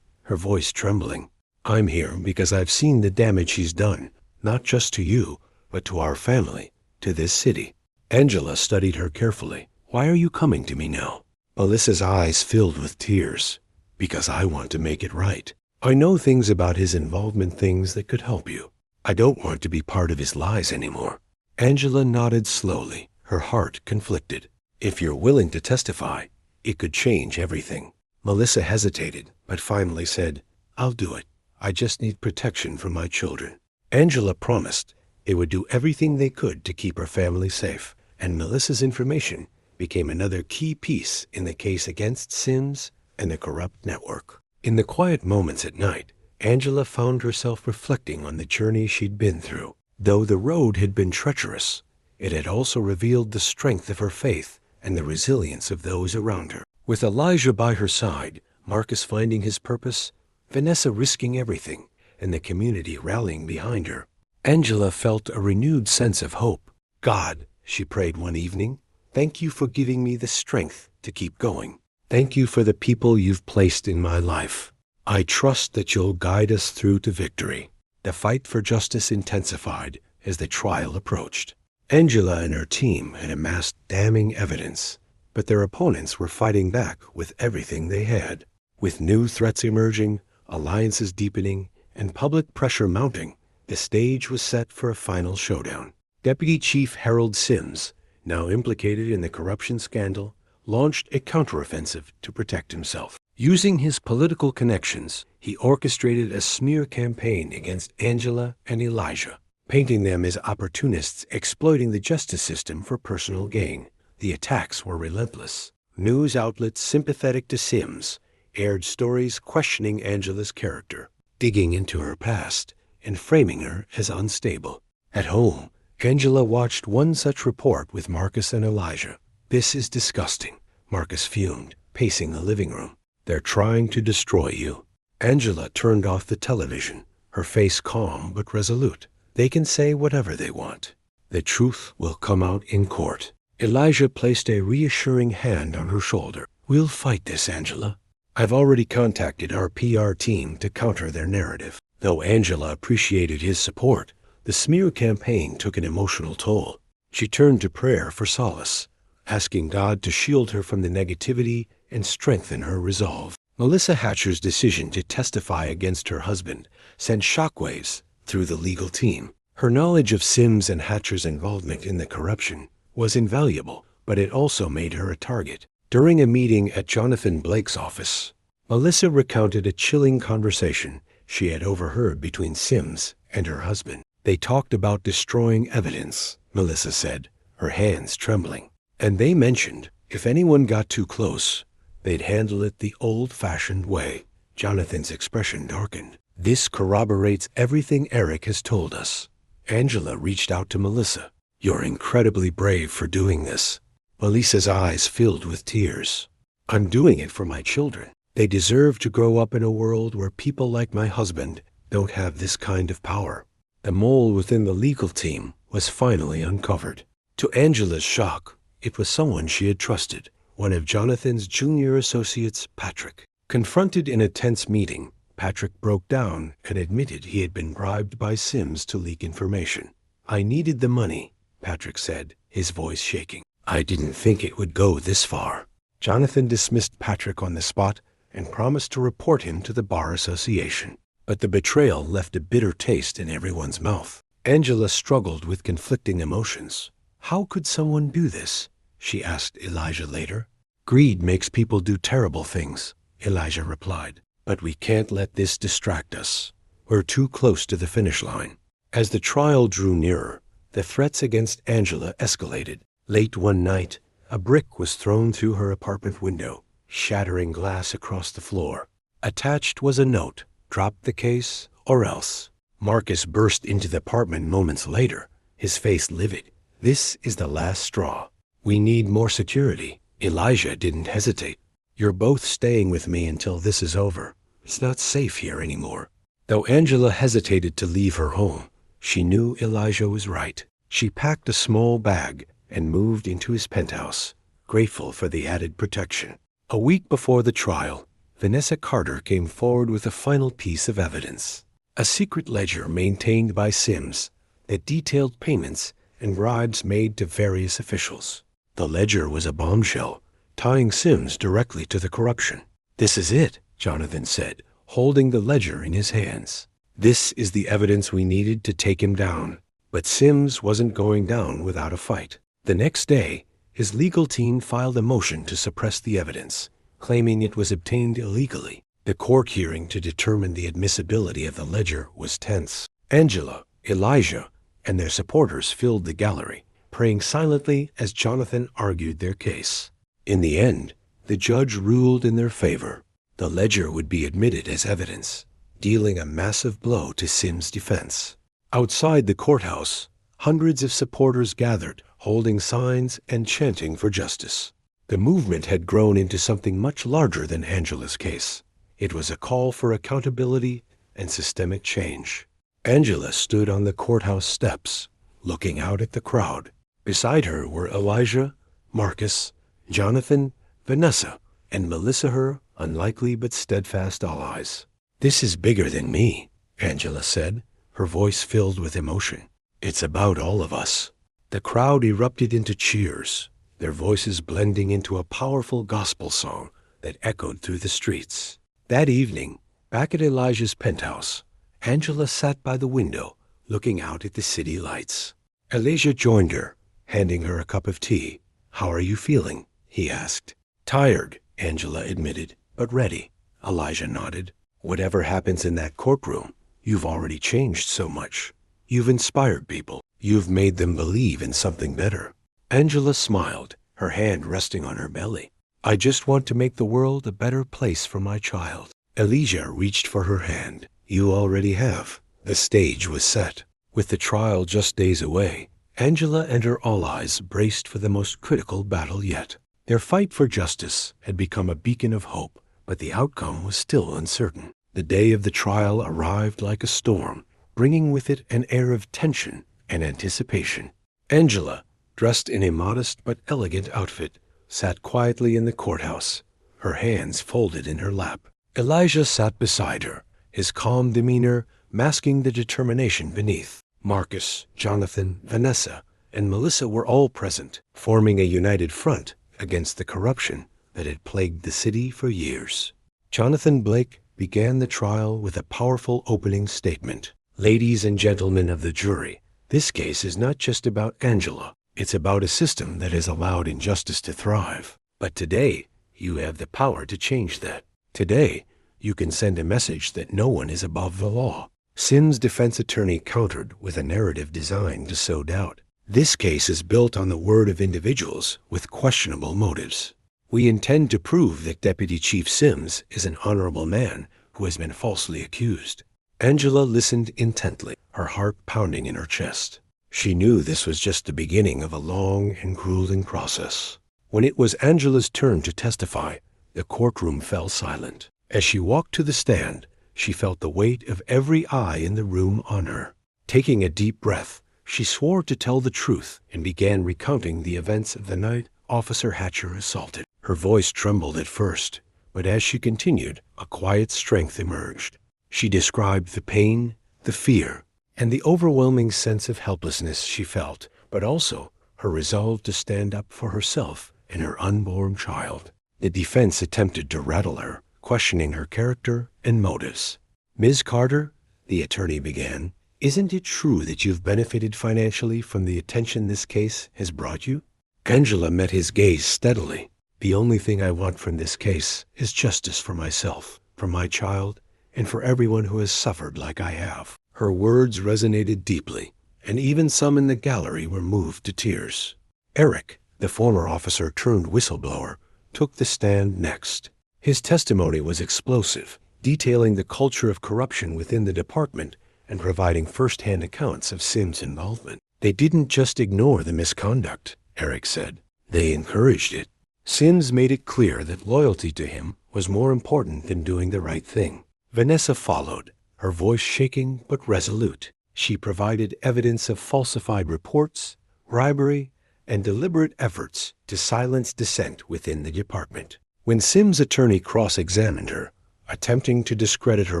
her voice trembling. "I'm here because I've seen the damage he's done, not just to you, but to our family, to this city." Angela studied her carefully. "Why are you coming to me now?" Melissa's eyes filled with tears. "Because I want to make it right. I know things about his involvement, things that could help you. I don't want to be part of his lies anymore." Angela nodded slowly, her heart conflicted. "If you're willing to testify, it could change everything." Melissa hesitated, but finally said, "I'll do it. I just need protection for my children." Angela promised they would do everything they could to keep her family safe, and Melissa's information became another key piece in the case against Sims and the corrupt network. In the quiet moments at night, Angela found herself reflecting on the journey she'd been through. Though the road had been treacherous, it had also revealed the strength of her faith and the resilience of those around her. With Elijah by her side, Marcus finding his purpose, Vanessa risking everything, and the community rallying behind her, Angela felt a renewed sense of hope. "God," she prayed one evening, "thank you for giving me the strength to keep going. Thank you for the people you've placed in my life. I trust that you'll guide us through to victory." The fight for justice intensified as the trial approached. Angela and her team had amassed damning evidence, but their opponents were fighting back with everything they had. With new threats emerging, alliances deepening, and public pressure mounting, the stage was set for a final showdown. Deputy Chief Harold Sims, now implicated in the corruption scandal, launched a counteroffensive to protect himself. Using his political connections, he orchestrated a smear campaign against Angela and Elijah, painting them as opportunists exploiting the justice system for personal gain. The attacks were relentless. News outlets sympathetic to Sims aired stories questioning Angela's character, digging into her past, and framing her as unstable. At home, Angela watched one such report with Marcus and Elijah. "This is disgusting," Marcus fumed, pacing the living room. "They're trying to destroy you." Angela turned off the television, her face calm but resolute. "They can say whatever they want. The truth will come out in court." Elijah placed a reassuring hand on her shoulder. "We'll fight this, Angela. I've already contacted our PR team to counter their narrative." Though Angela appreciated his support, the smear campaign took an emotional toll. She turned to prayer for solace, asking God to shield her from the negativity and strengthen her resolve. Melissa Hatcher's decision to testify against her husband sent shockwaves through the legal team. Her knowledge of Sims and Hatcher's involvement in the corruption was invaluable, but it also made her a target. During a meeting at Jonathan Blake's office, Melissa recounted a chilling conversation she had overheard between Sims and her husband. "They talked about destroying evidence," Melissa said, her hands trembling. "And they mentioned if anyone got too close, they'd handle it the old-fashioned way." Jonathan's expression darkened. "This corroborates everything Eric has told us." Angela reached out to Melissa. "You're incredibly brave for doing this." Melissa's eyes filled with tears. "I'm doing it for my children. They deserve to grow up in a world where people like my husband don't have this kind of power." The mole within the legal team was finally uncovered. To Angela's shock, it was someone she had trusted, one of Jonathan's junior associates, Patrick. Confronted in a tense meeting, Patrick broke down and admitted he had been bribed by Sims to leak information. "I needed the money," Patrick said, his voice shaking. "I didn't think it would go this far." Jonathan dismissed Patrick on the spot and promised to report him to the Bar Association. But the betrayal left a bitter taste in everyone's mouth. Angela struggled with conflicting emotions. "How could someone do this?" she asked Elijah later. "Greed makes people do terrible things," Elijah replied. "But we can't let this distract us. We're too close to the finish line." As the trial drew nearer, the threats against Angela escalated. Late one night, a brick was thrown through her apartment window, shattering glass across the floor. Attached was a note: "Drop the case or else." Marcus burst into the apartment moments later, his face livid. "This is the last straw. We need more security." Elijah didn't hesitate. "You're both staying with me until this is over. It's not safe here anymore." Though Angela hesitated to leave her home, she knew Elijah was right. She packed a small bag and moved into his penthouse, grateful for the added protection. A week before the trial, Vanessa Carter came forward with a final piece of evidence. A secret ledger maintained by Sims that detailed payments and bribes made to various officials. The ledger was a bombshell, tying Sims directly to the corruption. "This is it," Jonathan said, holding the ledger in his hands. "This is the evidence we needed to take him down." But Sims wasn't going down without a fight. The next day, his legal team filed a motion to suppress the evidence, claiming it was obtained illegally. The court hearing to determine the admissibility of the ledger was tense. Angela, Elijah, and their supporters filled the gallery, praying silently as Jonathan argued their case. In the end, the judge ruled in their favor. The ledger would be admitted as evidence, dealing a massive blow to Sims' defense. Outside the courthouse, hundreds of supporters gathered, holding signs and chanting for justice. The movement had grown into something much larger than Angela's case. It was a call for accountability and systemic change. Angela stood on the courthouse steps, looking out at the crowd. Beside her were Elijah, Marcus, Jonathan, Vanessa, and Melissa, her unlikely but steadfast allies. "This is bigger than me," Angela said, her voice filled with emotion. "It's about all of us." The crowd erupted into cheers, their voices blending into a powerful gospel song that echoed through the streets. That evening, back at Elijah's penthouse, Angela sat by the window, looking out at the city lights. Elijah joined her, handing her a cup of tea. "How are you feeling?" he asked. "Tired," Angela admitted, "but ready." Elijah nodded. "Whatever happens in that courtroom, you've already changed so much. You've inspired people. You've made them believe in something better." Angela smiled, her hand resting on her belly. "I just want to make the world a better place for my child." Elijah reached for her hand. "You already have." The stage was set. With the trial just days away, Angela and her allies braced for the most critical battle yet. Their fight for justice had become a beacon of hope, but the outcome was still uncertain. The day of the trial arrived like a storm, bringing with it an air of tension and anticipation. Angela, dressed in a modest but elegant outfit, sat quietly in the courthouse, her hands folded in her lap. Elijah sat beside her, his calm demeanor masking the determination beneath. Marcus, Jonathan, Vanessa, and Melissa were all present, forming a united front against the corruption that had plagued the city for years. Jonathan Blake began the trial with a powerful opening statement. "Ladies and gentlemen of the jury, this case is not just about Angela. It's about a system that has allowed injustice to thrive. But today, you have the power to change that. Today, you can send a message that no one is above the law." Sims' defense attorney countered with a narrative designed to sow doubt. "This case is built on the word of individuals with questionable motives. We intend to prove that Deputy Chief Sims is an honorable man who has been falsely accused." Angela listened intently, her heart pounding in her chest. She knew this was just the beginning of a long and grueling process. When it was Angela's turn to testify, the courtroom fell silent. As she walked to the stand, she felt the weight of every eye in the room on her. Taking a deep breath, she swore to tell the truth and began recounting the events of the night Officer Hatcher assaulted. Her voice trembled at first, but as she continued, a quiet strength emerged. She described the pain, the fear, and the overwhelming sense of helplessness she felt, but also her resolve to stand up for herself and her unborn child. The defense attempted to rattle her, questioning her character and motives. "Ms. Carter," the attorney began, "isn't it true that you've benefited financially from the attention this case has brought you?" Angela met his gaze steadily. "The only thing I want from this case is justice for myself, for my child, and for everyone who has suffered like I have." Her words resonated deeply, and even some in the gallery were moved to tears. Eric, the former officer turned whistleblower, took the stand next. His testimony was explosive, detailing the culture of corruption within the department and providing first-hand accounts of Sims' involvement. "They didn't just ignore the misconduct," Eric said. "They encouraged it." Sims made it clear that loyalty to him was more important than doing the right thing. Vanessa followed, her voice shaking but resolute. She provided evidence of falsified reports, bribery, and deliberate efforts to silence dissent within the department. When Sims' attorney cross-examined her, attempting to discredit her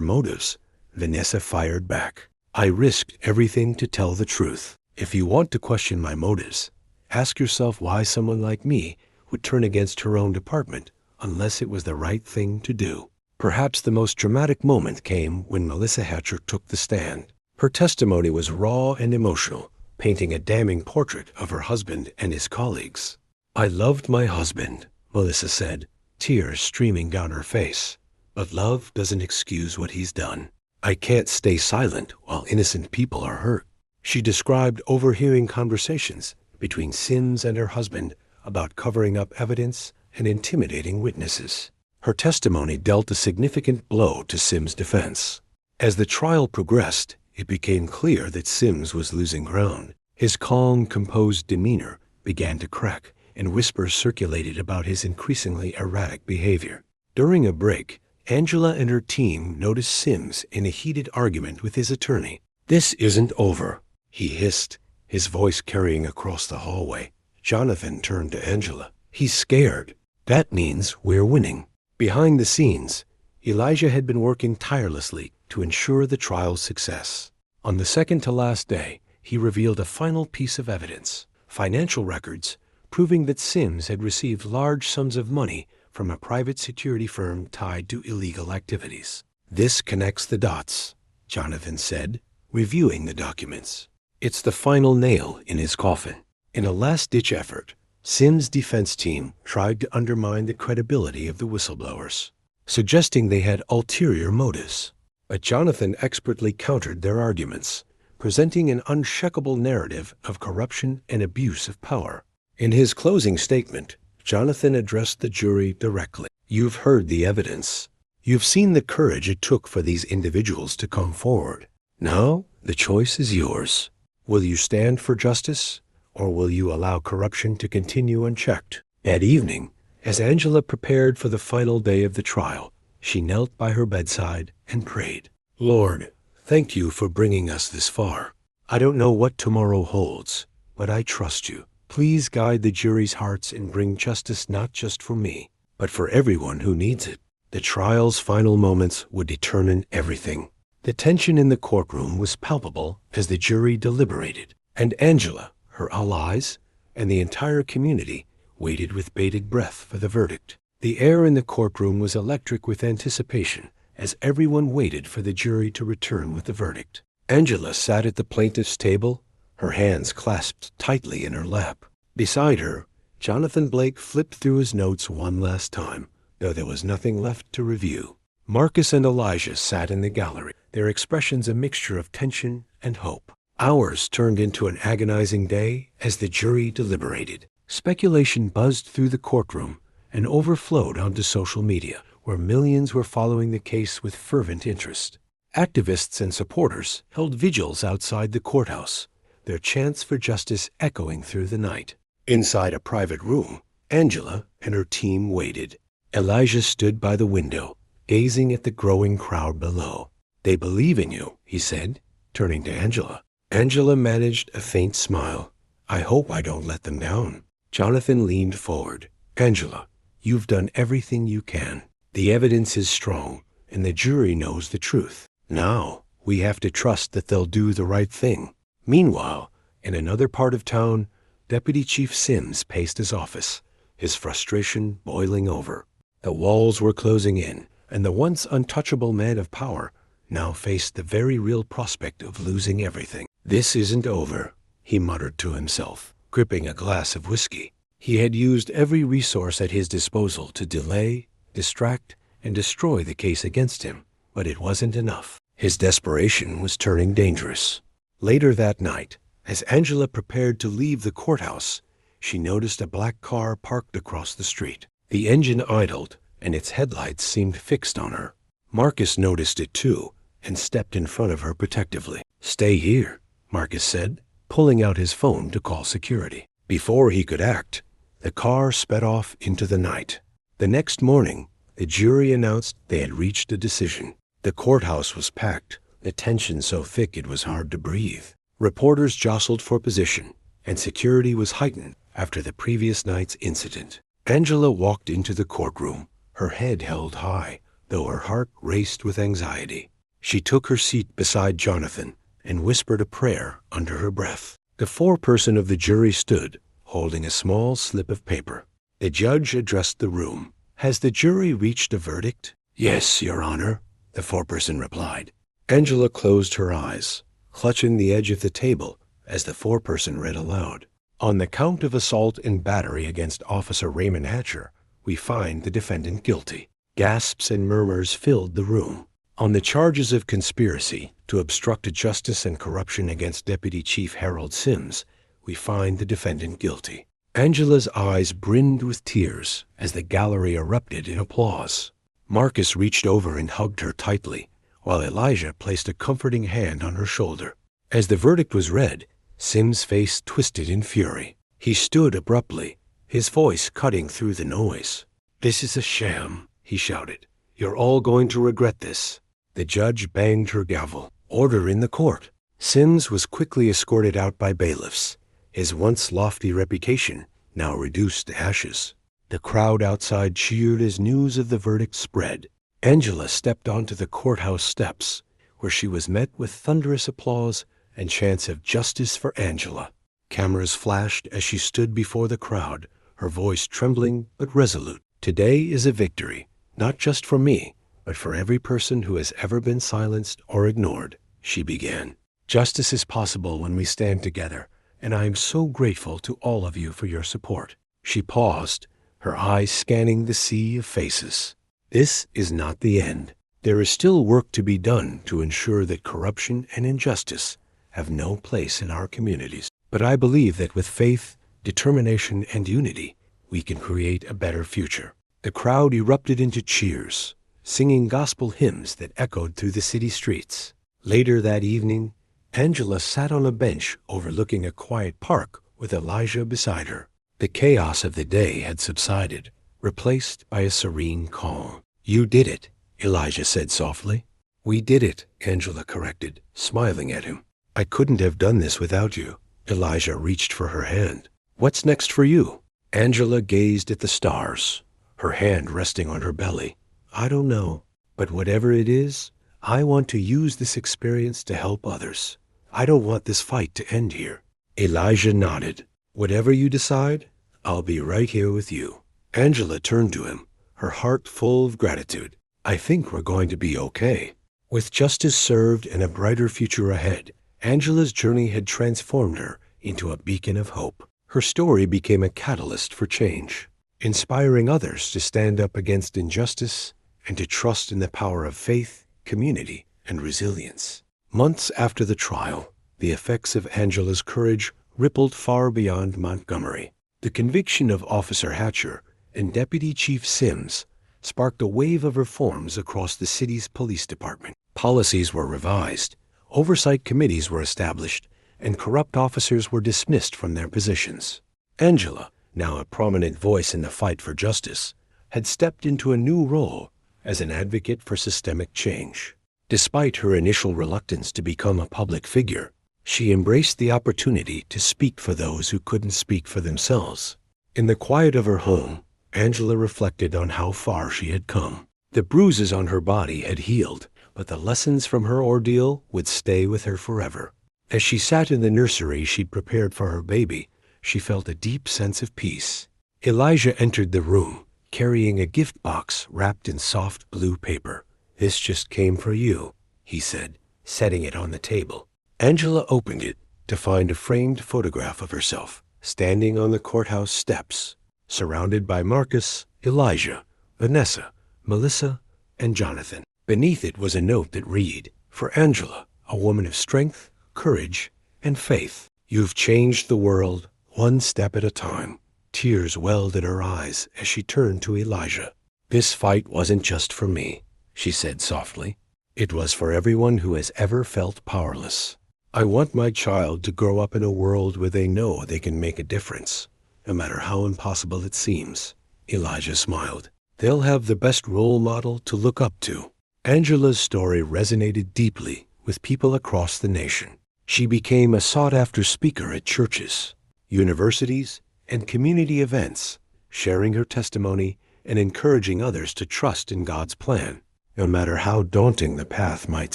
motives, Vanessa fired back. "I risked everything to tell the truth. If you want to question my motives, ask yourself why someone like me would turn against her own department unless it was the right thing to do." Perhaps the most dramatic moment came when Melissa Hatcher took the stand. Her testimony was raw and emotional, painting a damning portrait of her husband and his colleagues. "I loved my husband," Melissa said, tears streaming down her face. "But love doesn't excuse what he's done. I can't stay silent while innocent people are hurt." She described overhearing conversations between Sims and her husband about covering up evidence and intimidating witnesses. Her testimony dealt a significant blow to Sims' defense. As the trial progressed, it became clear that Sims was losing ground. His calm, composed demeanor began to crack, and whispers circulated about his increasingly erratic behavior. During a break, Angela and her team noticed Sims in a heated argument with his attorney. "This isn't over," he hissed, his voice carrying across the hallway. Jonathan turned to Angela. "He's scared. That means we're winning." Behind the scenes, Elijah had been working tirelessly to ensure the trial's success. On the second-to-last day, he revealed a final piece of evidence: financial records proving that Sims had received large sums of money from a private security firm tied to illegal activities. "This connects the dots," Jonathan said, reviewing the documents. "It's the final nail in his coffin." In a last-ditch effort, Sims' defense team tried to undermine the credibility of the whistleblowers, suggesting they had ulterior motives. But Jonathan expertly countered their arguments, presenting an unshakable narrative of corruption and abuse of power. In his closing statement, Jonathan addressed the jury directly. "You've heard the evidence. You've seen the courage it took for these individuals to come forward. Now, the choice is yours. Will you stand for justice, or will you allow corruption to continue unchecked?" That evening, as Angela prepared for the final day of the trial, she knelt by her bedside and prayed. "Lord, thank you for bringing us this far. I don't know what tomorrow holds, but I trust you. Please guide the jury's hearts and bring justice not just for me, but for everyone who needs it." The trial's final moments would determine everything. The tension in the courtroom was palpable as the jury deliberated, and Angela, her allies, and the entire community waited with bated breath for the verdict. The air in the courtroom was electric with anticipation as everyone waited for the jury to return with the verdict. Angela sat at the plaintiff's table, her hands clasped tightly in her lap. Beside her, Jonathan Blake flipped through his notes one last time, though there was nothing left to review. Marcus and Elijah sat in the gallery, their expressions a mixture of tension and hope. Hours turned into an agonizing day as the jury deliberated. Speculation buzzed through the courtroom and overflowed onto social media, where millions were following the case with fervent interest. Activists and supporters held vigils outside the courthouse, their chants for justice echoing through the night. Inside a private room, Angela and her team waited. Elijah stood by the window, gazing at the growing crowd below. "They believe in you," he said, turning to Angela. Angela managed a faint smile. "I hope I don't let them down." Jonathan leaned forward. "Angela, you've done everything you can. The evidence is strong, and the jury knows the truth. Now, we have to trust that they'll do the right thing." Meanwhile, in another part of town, Deputy Chief Sims paced his office, his frustration boiling over. The walls were closing in, and the once untouchable man of power now faced the very real prospect of losing everything. "This isn't over," he muttered to himself, gripping a glass of whiskey. He had used every resource at his disposal to delay, distract, and destroy the case against him, but it wasn't enough. His desperation was turning dangerous. Later that night, as Angela prepared to leave the courthouse, she noticed a black car parked across the street. The engine idled, and its headlights seemed fixed on her. Marcus noticed it too, and stepped in front of her protectively. "Stay here," Marcus said, pulling out his phone to call security. Before he could act, the car sped off into the night. The next morning, the jury announced they had reached a decision. The courthouse was packed, the tension so thick it was hard to breathe. Reporters jostled for position, and security was heightened after the previous night's incident. Angela walked into the courtroom, her head held high, though her heart raced with anxiety. She took her seat beside Jonathan and whispered a prayer under her breath. The foreperson of the jury stood, holding a small slip of paper. The judge addressed the room. "Has the jury reached a verdict?" "Yes, Your Honor," the foreperson replied. Angela closed her eyes, clutching the edge of the table as the foreperson read aloud. "On the count of assault and battery against Officer Raymond Hatcher, we find the defendant guilty." Gasps and murmurs filled the room. "On the charges of conspiracy to obstruct justice and corruption against Deputy Chief Harold Sims, we find the defendant guilty." Angela's eyes brimmed with tears as the gallery erupted in applause. Marcus reached over and hugged her tightly, while Elijah placed a comforting hand on her shoulder. As the verdict was read, Sims' face twisted in fury. He stood abruptly, his voice cutting through the noise. "This is a sham," he shouted. "You're all going to regret this." The judge banged her gavel. "Order in the court." Sims was quickly escorted out by bailiffs, his once lofty reputation now reduced to ashes. The crowd outside cheered as news of the verdict spread. Angela stepped onto the courthouse steps, where she was met with thunderous applause and chants of "Justice for Angela." Cameras flashed as she stood before the crowd, her voice trembling but resolute. "Today is a victory, not just for me, but for every person who has ever been silenced or ignored," she began. "Justice is possible when we stand together, and I am so grateful to all of you for your support." She paused, her eyes scanning the sea of faces. "This is not the end. There is still work to be done to ensure that corruption and injustice have no place in our communities. But I believe that with faith, determination, and unity, we can create a better future." The crowd erupted into cheers, singing gospel hymns that echoed through the city streets. Later that evening, Angela sat on a bench overlooking a quiet park with Elijah beside her. The chaos of the day had subsided, replaced by a serene calm. "You did it," Elijah said softly. "We did it," Angela corrected, smiling at him. "I couldn't have done this without you." Elijah reached for her hand. "What's next for you?" Angela gazed at the stars, her hand resting on her belly. "I don't know, but whatever it is, I want to use this experience to help others. I don't want this fight to end here." Elijah nodded. "Whatever you decide, I'll be right here with you." Angela turned to him, her heart full of gratitude. "I think we're going to be okay." With justice served and a brighter future ahead, Angela's journey had transformed her into a beacon of hope. Her story became a catalyst for change, inspiring others to stand up against injustice and to trust in the power of faith, community, and resilience. Months after the trial, the effects of Angela's courage rippled far beyond Montgomery. The conviction of Officer Hatcher and Deputy Chief Sims sparked a wave of reforms across the city's police department. Policies were revised, oversight committees were established, and corrupt officers were dismissed from their positions. Angela, now a prominent voice in the fight for justice, had stepped into a new role as an advocate for systemic change. Despite her initial reluctance to become a public figure, she embraced the opportunity to speak for those who couldn't speak for themselves. In the quiet of her home, Angela reflected on how far she had come. The bruises on her body had healed, but the lessons from her ordeal would stay with her forever. As she sat in the nursery she'd prepared for her baby, she felt a deep sense of peace. Elijah entered the room, carrying a gift box wrapped in soft blue paper. "This just came for you," he said, setting it on the table. Angela opened it to find a framed photograph of herself, standing on the courthouse steps, surrounded by Marcus, Elijah, Vanessa, Melissa, and Jonathan. Beneath it was a note that read, "For Angela, a woman of strength, courage, and faith. You've changed the world one step at a time." Tears welled in her eyes as she turned to Elijah. "This fight wasn't just for me," she said softly. "It was for everyone who has ever felt powerless. I want my child to grow up in a world where they know they can make a difference, no matter how impossible it seems." Elijah smiled. "They'll have the best role model to look up to." Angela's story resonated deeply with people across the nation. She became a sought-after speaker at churches, universities, and community events, sharing her testimony and encouraging others to trust in God's plan, no matter how daunting the path might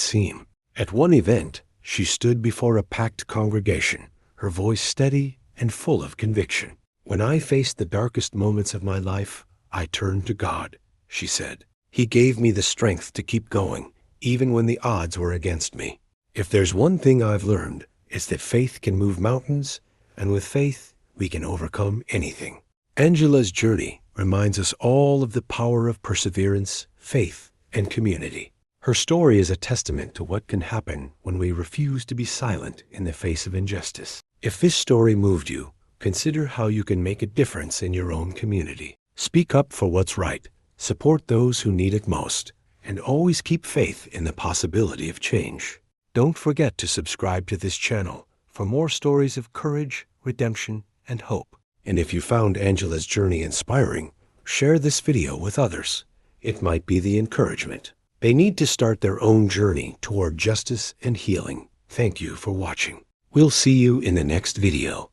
seem. At one event, she stood before a packed congregation, her voice steady and full of conviction. "When I faced the darkest moments of my life, I turned to God," she said. "He gave me the strength to keep going, even when the odds were against me. If there's one thing I've learned, it's that faith can move mountains, and with faith, we can overcome anything." Angela's journey reminds us all of the power of perseverance, faith, and community. Her story is a testament to what can happen when we refuse to be silent in the face of injustice. If this story moved you, consider how you can make a difference in your own community. Speak up for what's right, support those who need it most, and always keep faith in the possibility of change. Don't forget to subscribe to this channel for more stories of courage, redemption, and hope. And if you found Angela's journey inspiring, share this video with others. It might be the encouragement they need to start their own journey toward justice and healing. Thank you for watching. We'll see you in the next video.